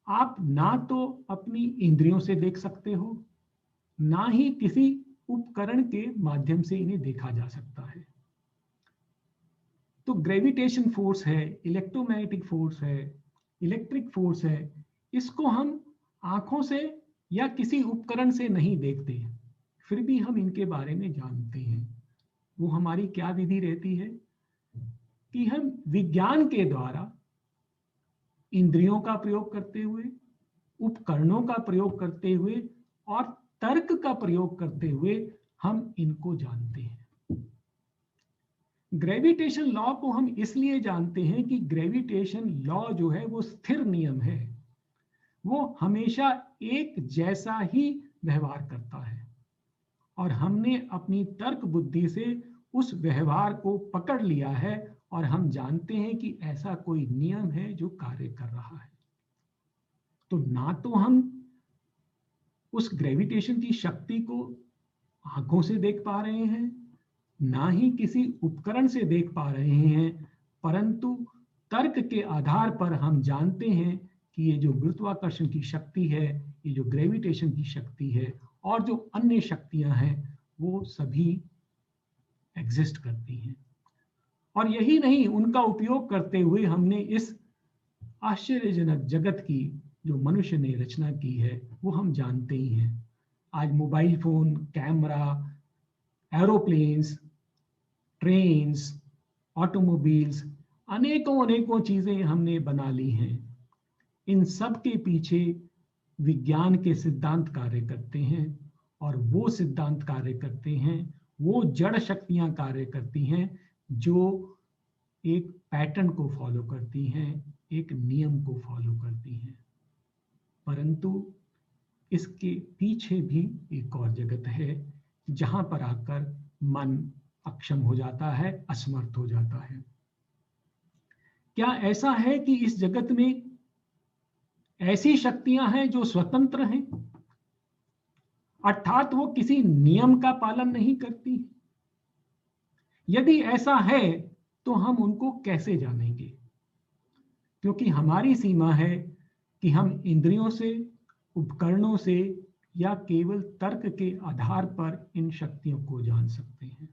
आप ना तो अपनी इंद्रियों से देख सकते हो, ना ही किसी उपकरण के माध्यम से इन्हें देखा जा सकता है। तो ग्रेविटेशन फोर्स है, इलेक्ट्रोमैग्नेटिक फोर्स है, इलेक्ट्रिक फोर्स है, इसको हम आंखों से या किसी उपकरण से नहीं देखते, फिर भी हम इनके बारे में जानते हैं। वो हमारी क्या विधि रहती है कि हम विज्ञान के द्वारा इंद्रियों का प्रयोग करते हुए, उपकरणों का प्रयोग करते हुए और तर्क का प्रयोग करते हुए हम इनको जानते हैं। ग्रेविटेशन लॉ को हम इसलिए जानते हैं कि ग्रेविटेशन लॉ जो है वो स्थिर नियम है, वो हमेशा एक जैसा ही व्यवहार करता है और हमने अपनी तर्क बुद्धि से उस व्यवहार को पकड़ लिया है और हम जानते हैं कि ऐसा कोई नियम है जो कार्य कर रहा है। तो ना तो हम उस ग्रेविटेशन की शक्ति को आंखों से देख पा रहे हैं, ना ही किसी उपकरण से देख पा रहे हैं, परंतु तर्क के आधार पर हम जानते हैं कि ये जो गुरुत्वाकर्षण की शक्ति है, ये जो ग्रेविटेशन की शक्ति है और जो अन्य शक्तियां हैं, वो सभी एग्जिस्ट करती हैं। और यही नहीं, उनका उपयोग करते हुए हमने इस आश्चर्यजनक जगत की जो मनुष्य ने रचना की है वो हम जानते ही हैं। आज mobile phone, camera, aeroplanes, trains, automobiles, अनेकों चीजें हमने बना ली हैं। इन सब के पीछे विज्ञान के सिद्धांत कार्य करते हैं और वो सिद्धांत कार्य करते हैं, वो जड़ शक्तियां कार्य करती हैं जो एक पैटर्न को फॉलो करती हैं, एक नियम को फॉलो करती हैं। परंतु इसके पीछे भी एक और जगत है जहां पर आकर मन अक्षम हो जाता है, असमर्थ हो जाता है। क्या ऐसा है कि इस जगत में ऐसी शक्तियां हैं जो स्वतंत्र हैं, अर्थात वो किसी नियम का पालन नहीं करती? यदि ऐसा है तो हम उनको कैसे जानेंगे? क्योंकि हमारी सीमा है कि हम इंद्रियों से, उपकरणों से या केवल तर्क के आधार पर इन शक्तियों को जान सकते हैं।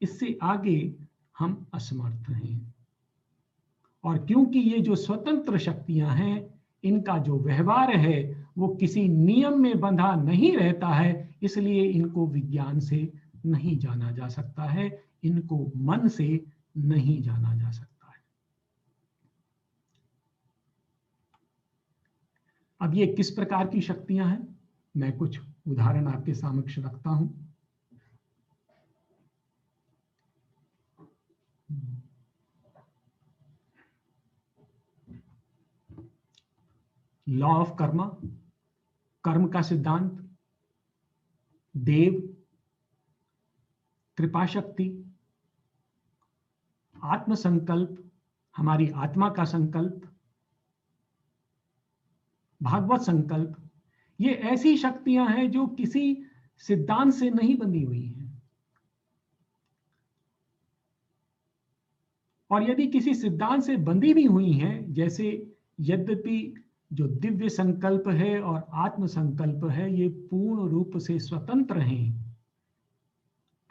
इससे आगे हम असमर्थ हैं। और क्योंकि ये जो स्वतंत्र शक्तियां हैं, इनका जो व्यवहार है वो किसी नियम में बंधा नहीं रहता है, इसलिए इनको विज्ञान से नहीं जाना जा सकता है, इनको मन से नहीं जाना जा सकता है। अब ये किस प्रकार की शक्तियां हैं, मैं कुछ उदाहरण आपके समक्ष रखता हूं। लॉ ऑफ कर्मा, कर्म का सिद्धांत, देव, कृपा शक्ति, आत्म संकल्प, हमारी आत्मा का संकल्प, भागवत संकल्प, ये ऐसी शक्तियां हैं जो किसी सिद्धांत से नहीं बंधी हुई हैं। और यदि किसी सिद्धांत से बंधी भी हुई हैं, जैसे यद्यपि जो दिव्य संकल्प है और आत्म संकल्प है ये पूर्ण रूप से स्वतंत्र हैं,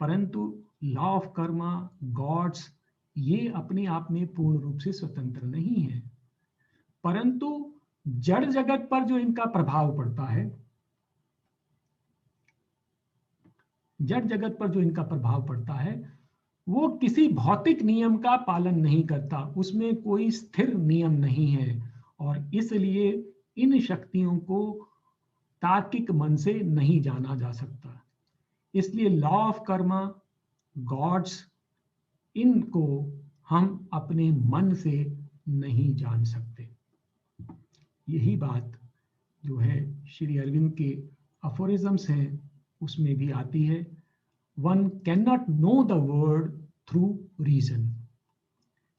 परंतु लॉ ऑफ कर्मा, गॉड्स, ये अपने आप में पूर्ण रूप से स्वतंत्र नहीं है। परंतु जड़ जगत पर जो इनका प्रभाव पड़ता है, जड़ जगत पर जो इनका प्रभाव पड़ता है वो किसी भौतिक नियम का पालन नहीं करता, उसमें कोई स्थिर नियम नहीं है, और इसलिए इन शक्तियों को तार्किक मन से नहीं जाना जा सकता। इसलिए लॉ ऑफ कर्मा, गॉड्स, इनको हम अपने मन से नहीं जान सकते। यही बात जो है श्री अरविंद के अफोरिज्म्स हैं उसमें भी आती है। One can not know the word through reason.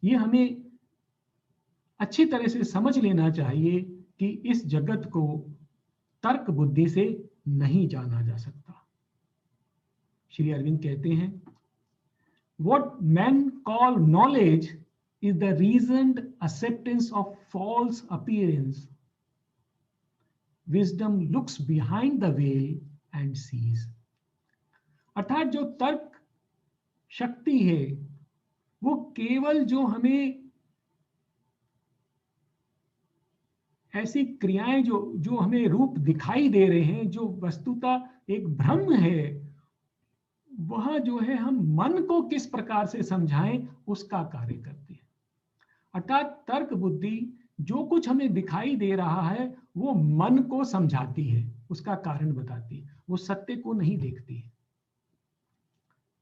ये हमें अच्छी तरह से समझ लेना चाहिए कि इस जगत को तर्क बुद्धि से नहीं जाना जा सकता। श्री अरविंद कहते हैं, What men call knowledge is the reasoned acceptance of false appearance. Wisdom looks behind the veil and sees. अर्थात जो तर्क शक्ति है वो केवल जो हमें ऐसी क्रियाएं जो हमें रूप दिखाई दे रहे हैं, जो वस्तुतः एक भ्रम है, वह जो है हम मन को किस प्रकार से समझाएं उसका कार्य करती है। अर्थात तर्क बुद्धि जो कुछ हमें दिखाई दे रहा है वो मन को समझाती है, उसका कारण बताती है, वो सत्य को नहीं देखती है।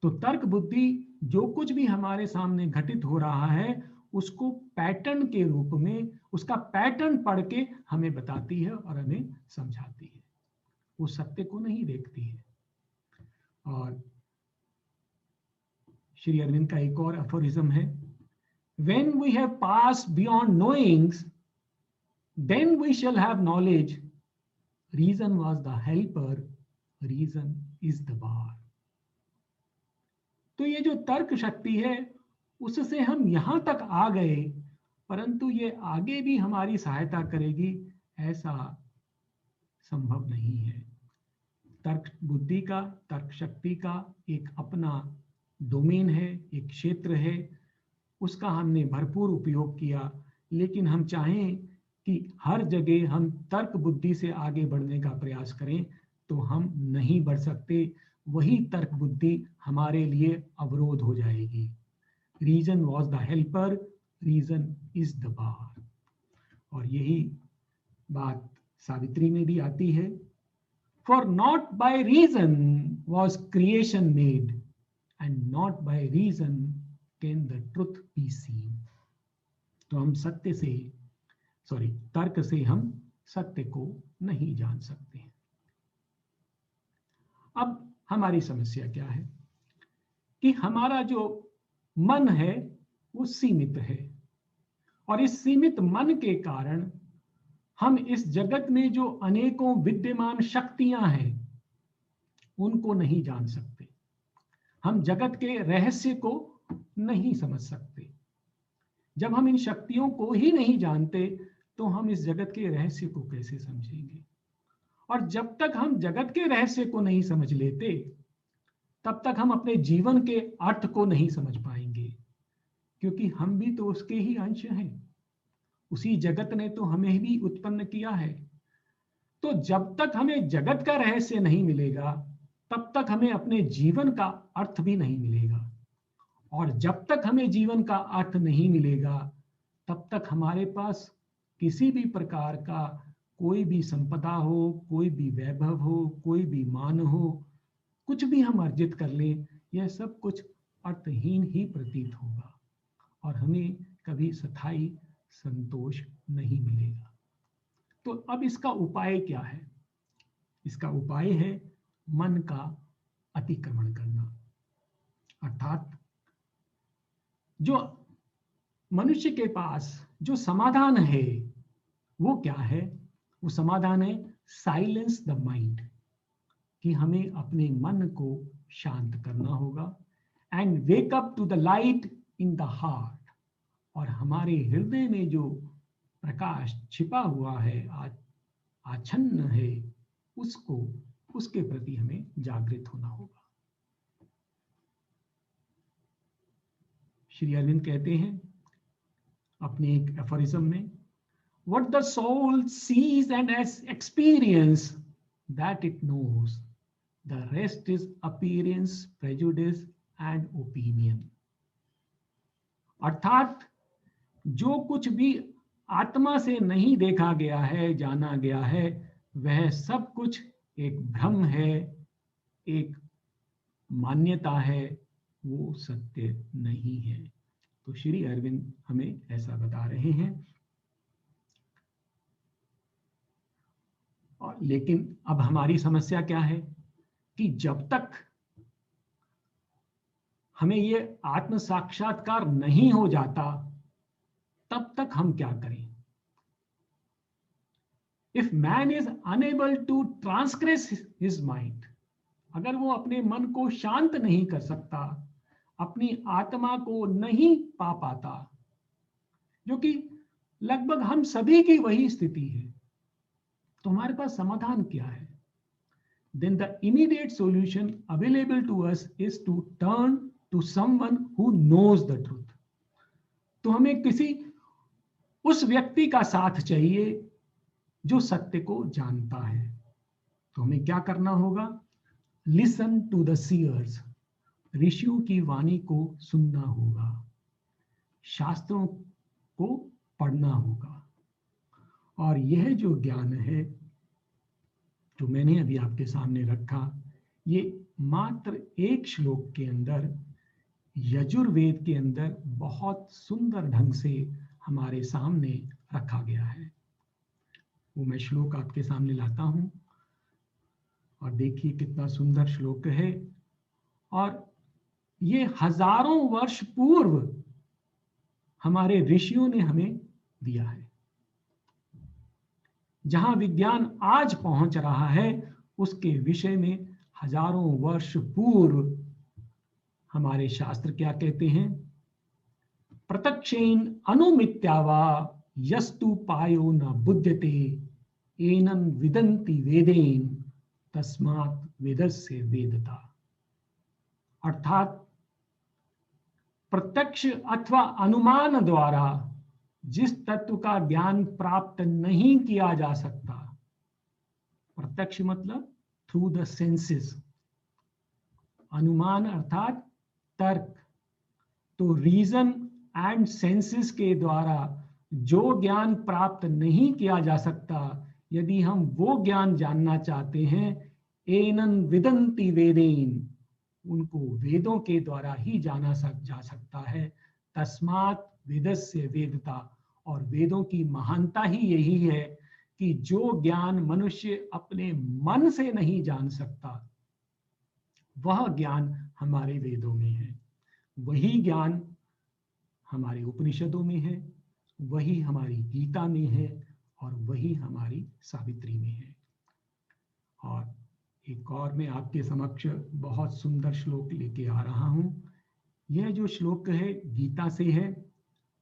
तो तर्क बुद्धि जो कुछ भी हमारे सामने घटित हो रहा है उसको पैटर्न के रूप में, उसका पैटर्न पढ़ के हमें बताती है और हमें समझाती है, वो सत्य को नहीं देखती है। और श्री अरविंद का एक और अफोरिज्म है, when we have passed beyond knowings then we shall have knowledge. Reason was the helper, reason is the bar. तो ये जो तर्क शक्ति है उससे हम यहां तक आ गए, परंतु ये आगे भी हमारी सहायता करेगी ऐसा संभव नहीं है। तर्क बुद्धि का, तर्क शक्ति का एक अपना डोमेन है, एक क्षेत्र है, उसका हमने भरपूर उपयोग किया, लेकिन हम चाहें कि हर जगह हम तर्क बुद्धि से आगे बढ़ने का प्रयास करें तो हम नहीं बढ़ सकते। वही तर्क बुद्धि हमारे लिए अवरोध हो जाएगी। Reason was the helper, reason is the bar. और यही बात सावित्री में भी आती है, for not by reason was creation made and not by reason can the truth be seen. तो हम तर्क से हम सत्य को नहीं जान सकते। अब हमारी समस्या क्या है कि हमारा जो मन है वो सीमित है, और इस सीमित मन के कारण हम इस जगत में जो अनेकों विद्यमान शक्तियां हैं उनको नहीं जान सकते। हम जगत के रहस्य को नहीं समझ सकते। जब हम इन शक्तियों को ही नहीं जानते तो हम इस जगत के रहस्य को कैसे समझेंगे? और जब तक हम जगत के रहस्य को नहीं समझ लेते तब तक हम अपने जीवन के अर्थ को नहीं समझ पाएंगे, क्योंकि हम भी तो उसके ही अंश हैं। उसी जगत ने तो हमें भी उत्पन्न किया है। तो जब तक हमें जगत का रहस्य नहीं मिलेगा तब तक हमें अपने जीवन का अर्थ भी नहीं मिलेगा। और जब तक हमें जीवन का अर्थ नहीं मिलेगा, तब तक हमारे पास किसी भी प्रकार का कोई भी संपदा हो, कोई भी वैभव हो, कोई भी मान हो, कुछ भी हम अर्जित कर लें, यह सब कुछ अर्थहीन ही प्रतीत होगा और हमें कभी स्थायी संतोष नहीं मिलेगा। तो अब इसका उपाय क्या है? इसका उपाय है मन का अतिक्रमण करना। अर्थात जो मनुष्य के पास जो समाधान है वो क्या है? वो समाधान है साइलेंस द माइंड, कि हमें अपने मन को शांत करना होगा। And wake up to the light in the heart, और हमारे हृदय में जो प्रकाश छिपा हुआ है, आच्छन्न है, उसके प्रति हमें जागृत होना होगा। श्री अरविंद कहते हैं अपने एक एफोरिज्म में, what the soul sees and has experience, that it knows, the rest is appearance, prejudice and opinion। अर्थात जो कुछ भी आत्मा से नहीं देखा गया है, जाना गया है, वह सब कुछ एक भ्रम है, एक मान्यता है, वो सत्य नहीं है। तो श्री अरविंद हमें ऐसा बता रहे हैं। और लेकिन अब हमारी समस्या क्या है कि जब तक हमें ये आत्म साक्षात्कार नहीं हो जाता, तब तक हम क्या करें? If man is unable to transgress his mind, अगर वो अपने मन को शांत नहीं कर सकता, अपनी आत्मा को नहीं पा पाता, जो कि लगभग हम सभी की वही स्थिति है, तो हमारे पास समाधान क्या है? Then the immediate solution available to us is to turn to someone who knows the truth। तो हमें किसी उस व्यक्ति का साथ चाहिए जो सत्य को जानता है। तो हमें क्या करना होगा? Listen to the seers, ऋषियों की वाणी को सुनना होगा, शास्त्रों को पढ़ना होगा। और यह जो ज्ञान है जो मैंने अभी आपके सामने रखा, ये मात्र एक श्लोक के अंदर, यजुर्वेद के अंदर बहुत सुंदर ढंग से हमारे सामने रखा गया है। वो मैं श्लोक आपके सामने लाता हूं, और देखिए कितना सुंदर श्लोक है। और ये हजारों वर्ष पूर्व हमारे ऋषियों ने हमें दिया है। जहां विज्ञान आज पहुंच रहा है, उसके विषय में हजारों वर्ष पूर्व हमारे शास्त्र क्या कहते हैं? प्रत्यक्षेन अनुमित्यावा यस्तु पायो न बुध्यते एनन विदन्ति वेदेन तस्मात् वेदस्य वेदता। अर्थात प्रत्यक्ष अथवा अनुमान द्वारा जिस तत्व का ज्ञान प्राप्त नहीं किया जा सकता, प्रत्यक्ष मतलब थ्रू द सेंसेस, अनुमान अर्थात तर्क, तो रीजन एंड सेंसेस के द्वारा जो ज्ञान प्राप्त नहीं किया जा सकता, यदि हम वो ज्ञान जानना चाहते हैं, एनन विदन्ति वेदेन, उनको वेदों के द्वारा ही जाना जा सकता है। तस्मात् वेदस्य वेदता, और वेदों की महानता ही यही है कि जो ज्ञान मनुष्य अपने मन से नहीं जान सकता, वह ज्ञान हमारे वेदों में है, वही ज्ञान हमारे उपनिषदों में है, वही हमारी गीता में है, और वही हमारी सावित्री में है। और एक और मैं आपके समक्ष बहुत सुंदर श्लोक लेके आ रहा हूं। यह जो श्लोक है गीता से है,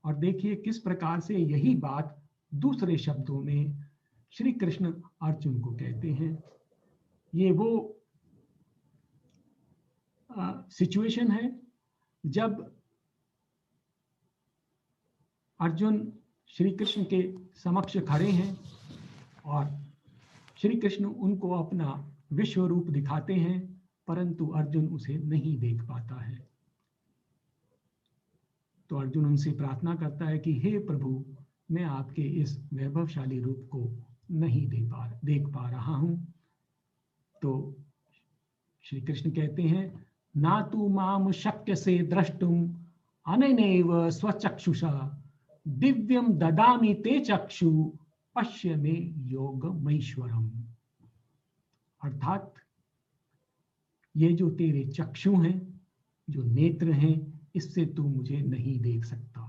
और देखिए किस प्रकार से यही बात दूसरे शब्दों में श्री कृष्ण अर्जुन को कहते हैं। ये वो सिचुएशन है जब अर्जुन श्री कृष्ण के समक्ष खड़े हैं और श्री कृष्ण उनको अपना विश्व रूप दिखाते हैं, परंतु अर्जुन उसे नहीं देख पाता है। तो अर्जुन उनसे प्रार्थना करता है कि हे प्रभु, मैं आपके इस वैभवशाली रूप को नहीं देख पा रहा हूं। तो श्री कृष्ण कहते हैं, ना तू माम शक्य से द्रष्टुम अनेनैव स्वचक्षुषा दिव्यम ददामि ते चक्षु पश्य में योगमैश्वरम। अर्थात ये जो तेरे चक्षु हैं, जो नेत्र हैं, इससे तू मुझे नहीं देख सकता।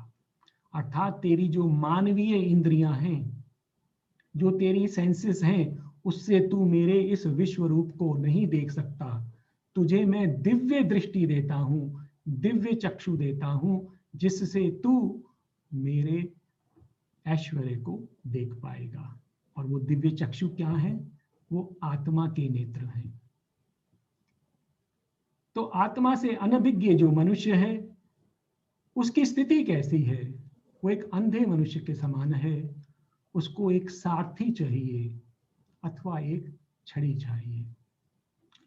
अर्थात तेरी जो मानवीय इंद्रियां हैं, जो तेरी सेंसेस हैं, उससे तू मेरे इस विश्व रूप को नहीं देख सकता। तुझे मैं दिव्य दृष्टि देता हूं, दिव्य चक्षु देता हूं, जिससे तू मेरे ऐश्वर्य को देख पाएगा। और वो दिव्य चक्षु क्या है? वो आत्मा के नेत्र हैं। तो आत्मा से अनभिज्ञ जो मनुष्य है, उसकी स्थिति कैसी है? वो एक अंधे मनुष्य के समान है। उसको एक सारथी चाहिए अथवा एक छड़ी चाहिए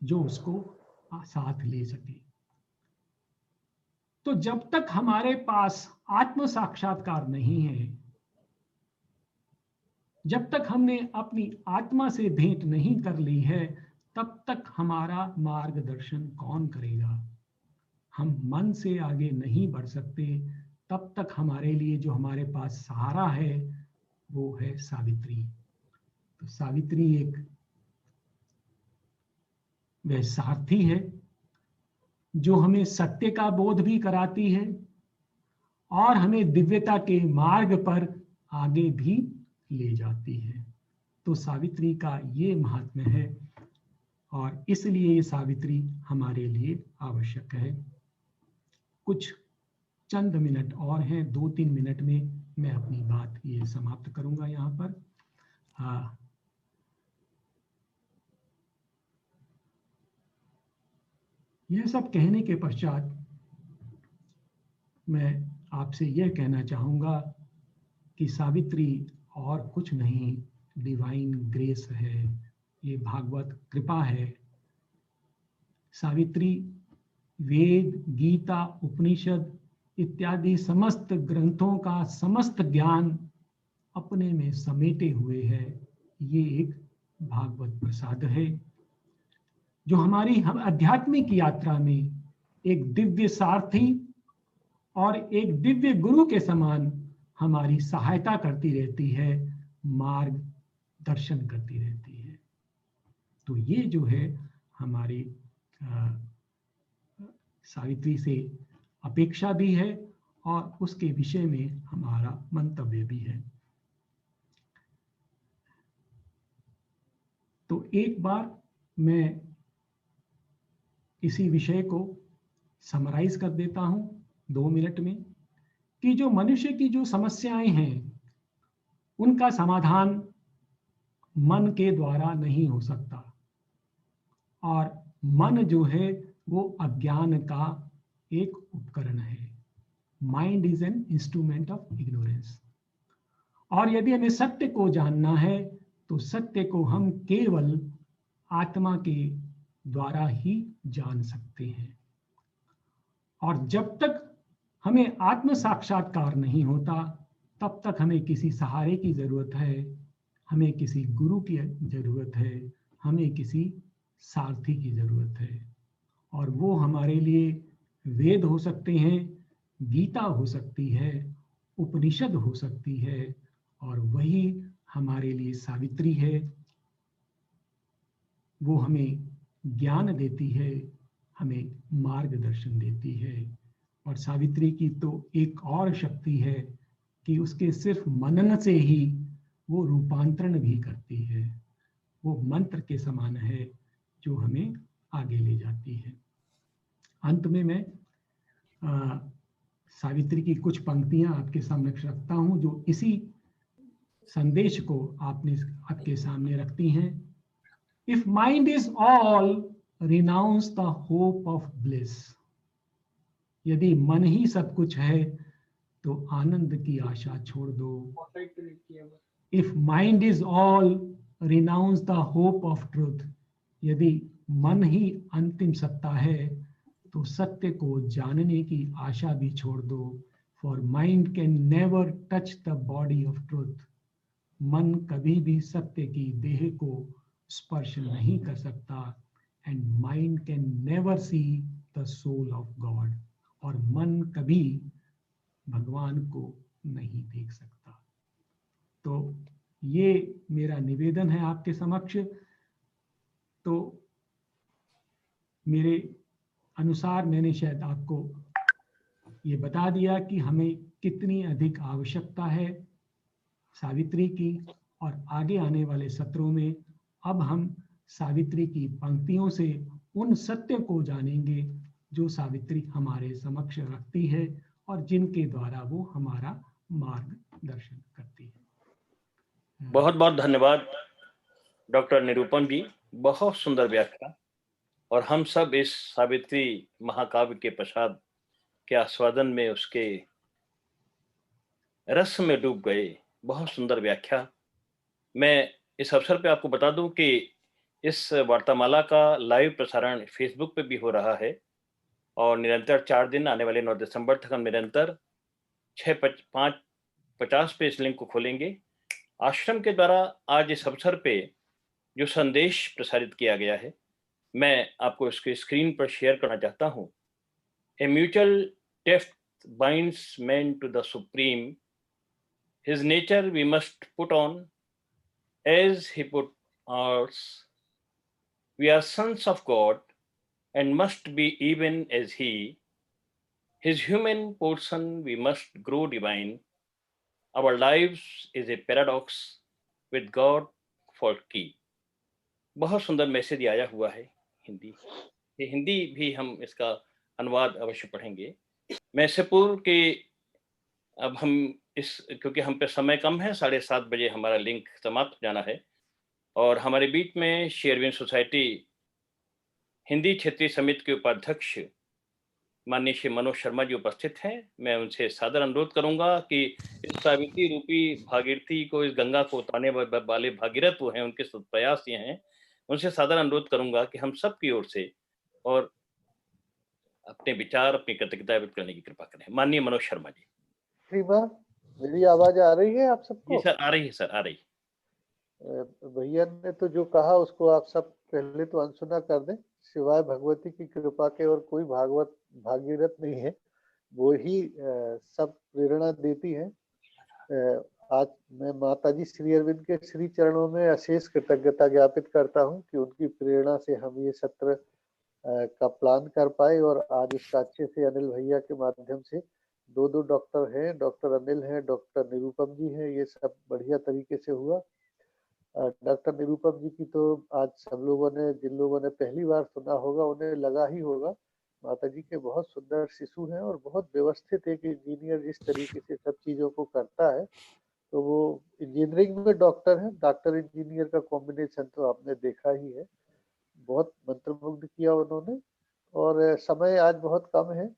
जो उसको साथ ले सके। तो जब तक हमारे पास आत्म साक्षात्कार नहीं है, जब तक हमने अपनी आत्मा से भेंट नहीं कर ली है, तब तक हमारा मार्गदर्शन कौन करेगा? हम मन से आगे नहीं बढ़ सकते। तब तक हमारे लिए जो हमारे पास सहारा है वो है सावित्री। तो सावित्री एक वह सारथी है जो हमें सत्य का बोध भी कराती है और हमें दिव्यता के मार्ग पर आगे भी ले जाती है। तो सावित्री का ये महात्म्य है और इसलिए ये सावित्री हमारे लिए आवश्यक है। कुछ चंद मिनट और हैं, 2-3 मिनट में मैं अपनी बात ये समाप्त करूंगा यहाँ पर। यह सब कहने के पश्चात मैं आपसे यह कहना चाहूँगा कि सावित्री और कुछ नहीं, डिवाइन ग्रेस है, ये भागवत कृपा है। सावित्री वेद, गीता, उपनिषद इत्यादि समस्त ग्रंथों का समस्त ज्ञान अपने में समेटे हुए है। ये एक भागवत प्रसाद है जो हमारी आध्यात्मिक यात्रा में एक दिव्य सारथी और एक दिव्य गुरु के समान हमारी सहायता करती रहती है, मार्ग दर्शन करती रहती है। तो ये जो है हमारी सावित्री से अपेक्षा भी है और उसके विषय में हमारा मंतव्य भी है। तो एक बार मैं इसी विषय को समराइज कर देता हूं 2 मिनट में, कि जो मनुष्य की जो समस्याएं हैं उनका समाधान मन के द्वारा नहीं हो सकता और मन जो है वो अज्ञान का एक उपकरण है। Mind is an instrument of ignorance. और यदि हमें सत्य को जानना है तो सत्य को हम केवल आत्मा के द्वारा ही जान सकते हैं। और जब तक हमें आत्म साक्षात्कार नहीं होता तब तक हमें किसी सहारे की जरूरत है, हमें किसी गुरु की जरूरत है, हमें किसी सारथी की जरूरत है। और वो हमारे लिए वेद हो सकते हैं, गीता हो सकती है, उपनिषद हो सकती है, और वही हमारे लिए सावित्री है। वो हमें ज्ञान देती है, हमें मार्गदर्शन देती है। और सावित्री की तो एक और शक्ति है कि उसके सिर्फ मनन से ही वो रूपांतरण भी करती है। वो मंत्र के समान है जो हमें आगे ले जाती है। अंत में मैं सावित्री की कुछ पंक्तियां आपके सामने रखता हूं जो इसी संदेश को आपके सामने रखती हैं। If mind is all, renounce the hope of bliss. यदि मन ही सब कुछ है तो आनंद की आशा छोड़ दो। If mind is all, renounce the hope of truth. यदि मन ही अंतिम सत्ता है तो सत्य को जानने की आशा भी छोड़ दो। For mind can never touch the body of truth. मन कभी भी सत्य की देह को स्पर्श नहीं कर सकता. And mind can never see the soul of God. और मन कभी भगवान को नहीं देख सकता. तो ये मेरा निवेदन है आपके समक्ष. तो मेरे अनुसार मैंने शायद आपको ये बता दिया कि हमें कितनी अधिक आवश्यकता है सावित्री की. और आगे आने वाले सत्रों में अब हम सावित्री की पंक्तियों से उन सत्य को जानेंगे जो सावित्री हमारे समक्ष रखती है और जिनके द्वारा वो हमारा मार्गदर्शन करती है. बहुत बहुत धन्यवाद डॉक्टर निरूपम जी, बहुत सुंदर व्याख्या. और हम सब इस सावित्री महाकाव्य के प्रसाद के आस्वादन में उसके रस में डूब गए. बहुत सुंदर व्याख्या. मैं इस अवसर पे आपको बता दूं कि इस वार्तामाला का लाइव प्रसारण फेसबुक पे भी हो रहा है और निरंतर 4 दिन आने वाले 9 दिसंबर तक हम निरंतर 5:50 पे इस लिंक को खोलेंगे. आश्रम के द्वारा आज इस अवसर पे जो संदेश प्रसारित किया गया है, मैं आपको इसके स्क्रीन पर शेयर करना चाहता हूं. A mutual depth binds man to the supreme. His nature we must put on as he put ours. We are sons of God and must be even as he. His human portion we must grow divine. Our lives is a paradox with God for key. बहुत सुंदर मैसेज आया हुआ है हिंदी. ये हिंदी भी हम इसका अनुवाद अवश्य पढ़ेंगे. मैं इससे पूर्व कि अब हम क्योंकि हम पे समय कम है, 7:30 बजे हमारा लिंक समाप्त हो जाना है और हमारे बीच में शेरविन सोसाइटी हिंदी क्षेत्रीय समिति के उपाध्यक्ष माननीय श्री मनोज शर्मा जी उपस्थित हैं. मैं उनसे सादर अनुरोध करूंगा कि इस सावित्री रूपी भागीरथी को, इस गंगा को उतारने वाले भागीरथ वो हैं, उनके प्रयास ये हैं. उनसे सादर अनुरोध करूंगा कि हम सब की ओर से और अपने विचार, अपनी कृतज्ञता व्यक्त करने की कृपा करें. माननीय मनोज शर्मा जी. मेरी आवाज आ रही है आप सबको? जी सर, आ रही है सर, आ रही. भैया ने तो जो कहा उसको आप सब पहले तो अनसुना कर दें. सिवाय भगवती की कृपा के और कोई भागीरथ नहीं है. वो ही सब प्रेरणा देती है. आज मैं माताजी श्री अरविंद के श्री चरणों में अशेष कृतज्ञता ज्ञापित करता हूं कि उनकी प्रेरणा से हम ये सत्र का प्लान कर पाए और आज इसका अच्छे से अनिल भैया के माध्यम से दो डॉक्टर हैं, डॉक्टर अनिल हैं, डॉक्टर निरूपम जी हैं, ये सब बढ़िया तरीके से हुआ. डॉक्टर निरूपम जी की तो आज सब लोगों ने, जिन लोगों ने पहली बार सुना होगा उन्हें लगा ही होगा. माता जी के बहुत सुंदर शिशु हैं और बहुत व्यवस्थित एक इंजीनियर जिस तरीके से सब चीजों को करता है, तो वो इंजीनियरिंग में डॉक्टर है. डॉक्टर इंजीनियर का कॉम्बिनेशन तो आपने देखा ही है. बहुत मंत्रमुग्ध किया उन्होंने. और समय आज बहुत कम है.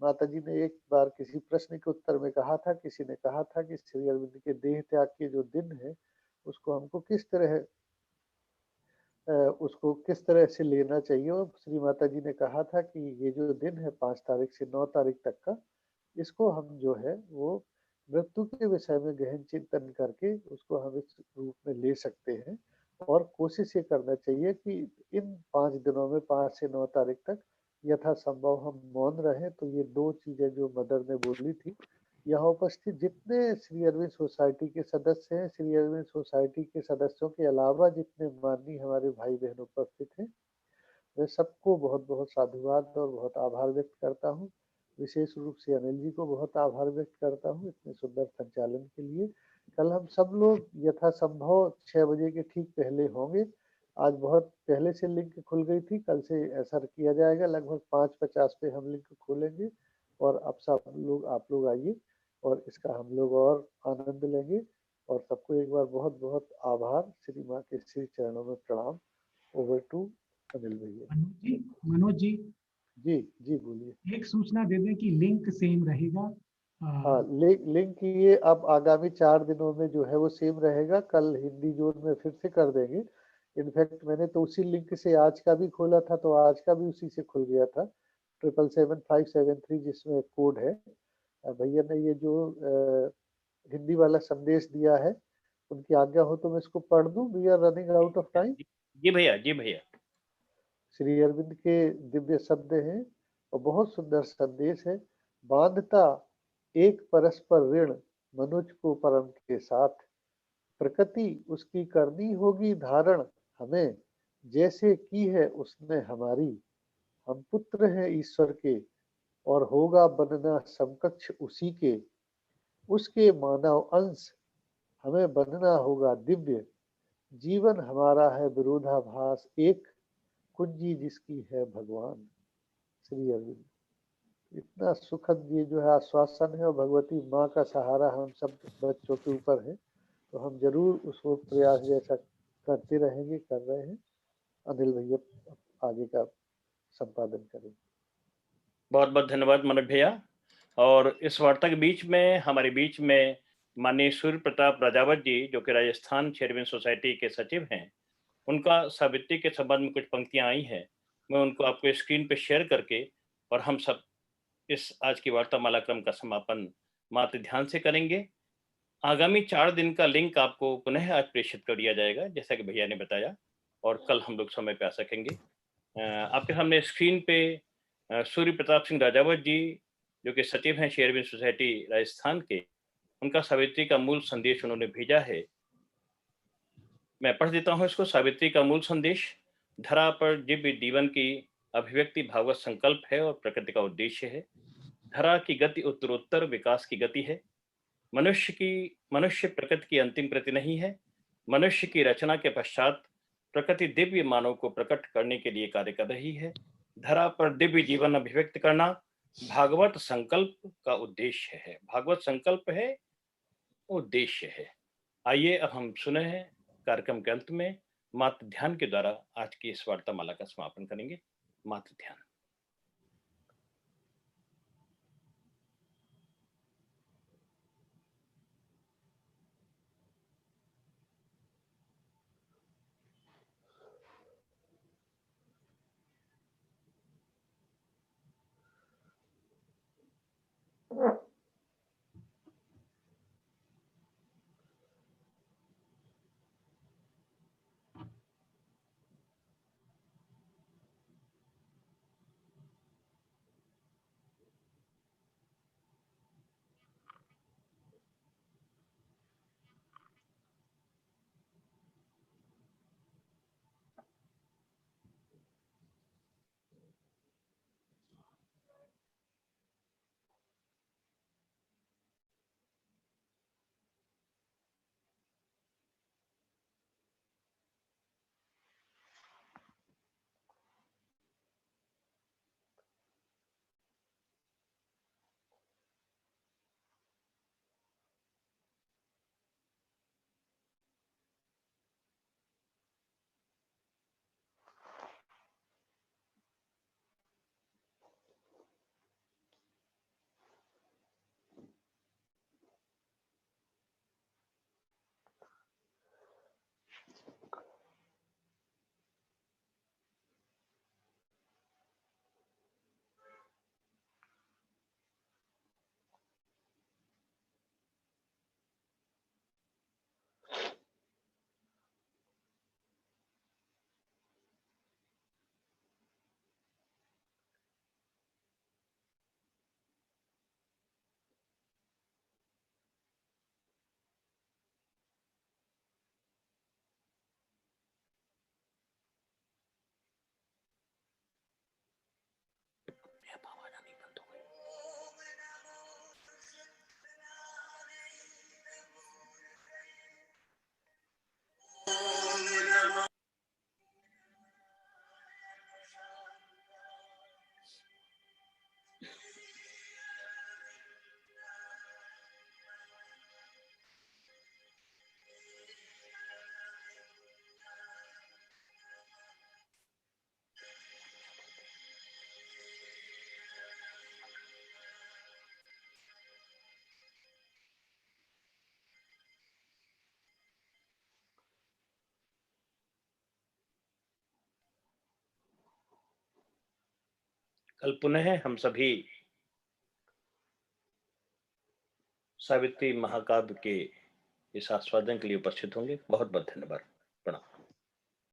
माता जी ने एक बार किसी प्रश्न के उत्तर में कहा था, किसी ने कहा था कि श्री अरविंद के देह त्याग के जो दिन है उसको हमको उसको किस तरह से लेना चाहिए. और श्री माता जी ने कहा था कि ये जो दिन है 5 तारीख से 9 तारीख तक का, इसको हम जो है वो मृत्यु के विषय में गहन चिंतन करके उसको हम इस रूप में ले सकते हैं. और कोशिश ये करना चाहिए कि इन 5 दिनों में 5 से 9 तारीख तक यथासंभव हम मौन रहें. तो ये 2 चीजें जो मदर ने बोली थी. यहाँ उपस्थित जितने श्री अरविंद सोसाइटी के सदस्य हैं, श्री अरविंद सोसाइटी के सदस्यों के अलावा जितने माननीय हमारे भाई बहन उपस्थित हैं, वे सबको बहुत बहुत साधुवाद और बहुत आभार व्यक्त करता हूँ. विशेष रूप से अनिल जी को बहुत आभार व्यक्त करता हूँ इतने सुंदर संचालन के लिए. कल हम सब लोग यथासंभव 6 बजे के ठीक पहले होंगे. आज बहुत पहले से लिंक खुल गई थी, कल से ऐसा किया जाएगा. लगभग 5:50 पे हम लिंक खोलेंगे और आप लोग आइए और इसका हम लोग और आनंद लेंगे. और सबको एक बार बहुत बहुत आभार. श्री माँ के श्री चरणों में प्रणाम. ओवर टू अनिल भैया. मनोज जी जी बोलिए. एक सूचना दे दें कि लिंक सेम रहेगा. हाँ, लिंक ये अब आगामी 4 दिनों में जो है वो सेम रहेगा. कल हिंदी जोन में फिर से कर देंगे. इनफैक्ट मैंने तो उसी लिंक से आज का भी खोला था, तो आज का भी उसी से खुल गया था 777-573 जिसमें कोड है. भैया ने ये जो हिंदी वाला संदेश दिया है, उनकी आज्ञा हो तो मैं इसको पढ़ दूं? We are running out of time. जी भैया, जी भैया। श्री अरविंद के दिव्य शब्द हैं और बहुत सुंदर संदेश है। बांधता एक परस्पर ऋण मनुज को परम के साथ, प्रकृति उसकी करनी होगी धारण हमें, जैसे की है उसने हमारी। हम पुत्र हैं ईश्वर के और होगा बनना समकक्ष उसी के, उसके मानव अंश हमें बनना होगा दिव्य। जीवन हमारा है विरोधाभास एक, कुंजी जिसकी है भगवान। श्री अरविंद। इतना सुखद ये जो है आश्वासन है, और भगवती माँ का सहारा हम सब बच्चों के ऊपर है, तो हम जरूर उसको प्रयास जैसा करते रहेंगे, कर रहे हैं। अनिल भैया आगे का संपादन करें। बहुत बहुत धन्यवाद मनोज भैया। और इस वार्ता के बीच में हमारे बीच में माननीय सूर्य प्रताप राजावत जी, जो कि राजस्थान शेरविन सोसाइटी के सचिव हैं, उनका सावित्री के संबंध में कुछ पंक्तियां आई हैं, मैं उनको आपको स्क्रीन पे शेयर करके और हम सब इस आज की वार्तामाला क्रम का समापन मात्र ध्यान से करेंगे। आगामी 4 दिन का लिंक आपको पुनः आज प्रेषित कर दिया जाएगा, जैसा कि भैया ने बताया, और कल हम लोग समय पे आ सकेंगे। आपके सामने स्क्रीन पे सूर्य प्रताप सिंह राजावत जी, जो कि सचिव हैं शेरविन सोसाइटी राजस्थान के, उनका सावित्री का मूल संदेश उन्होंने भेजा है। मैं पढ़ देता हूं इसको। सावित्री का मूल संदेश: धरा पर दिव्य जीवन की अभिव्यक्ति भागवत संकल्प है और प्रकृति का उद्देश्य है। धरा की गति उत्तरोत्तर विकास की गति है। मनुष्य प्रकृति की अंतिम प्रति नहीं है। मनुष्य की रचना के पश्चात प्रकृति दिव्य मानव को प्रकट करने के लिए कार्य कर रही है। धरा पर दिव्य जीवन अभिव्यक्त करना भागवत संकल्प का उद्देश्य है। भागवत संकल्प है, उद्देश्य है। आइए अब हम सुने हैं कार्यक्रम के अंत में मात्र ध्यान के द्वारा आज की इस वार्तामाला का समापन करेंगे। मात्र ध्यान। कल पुनः हम सभी सावित्री महाकाव्य के इस आस्वादन के लिए उपस्थित होंगे। बहुत बहुत धन्यवाद।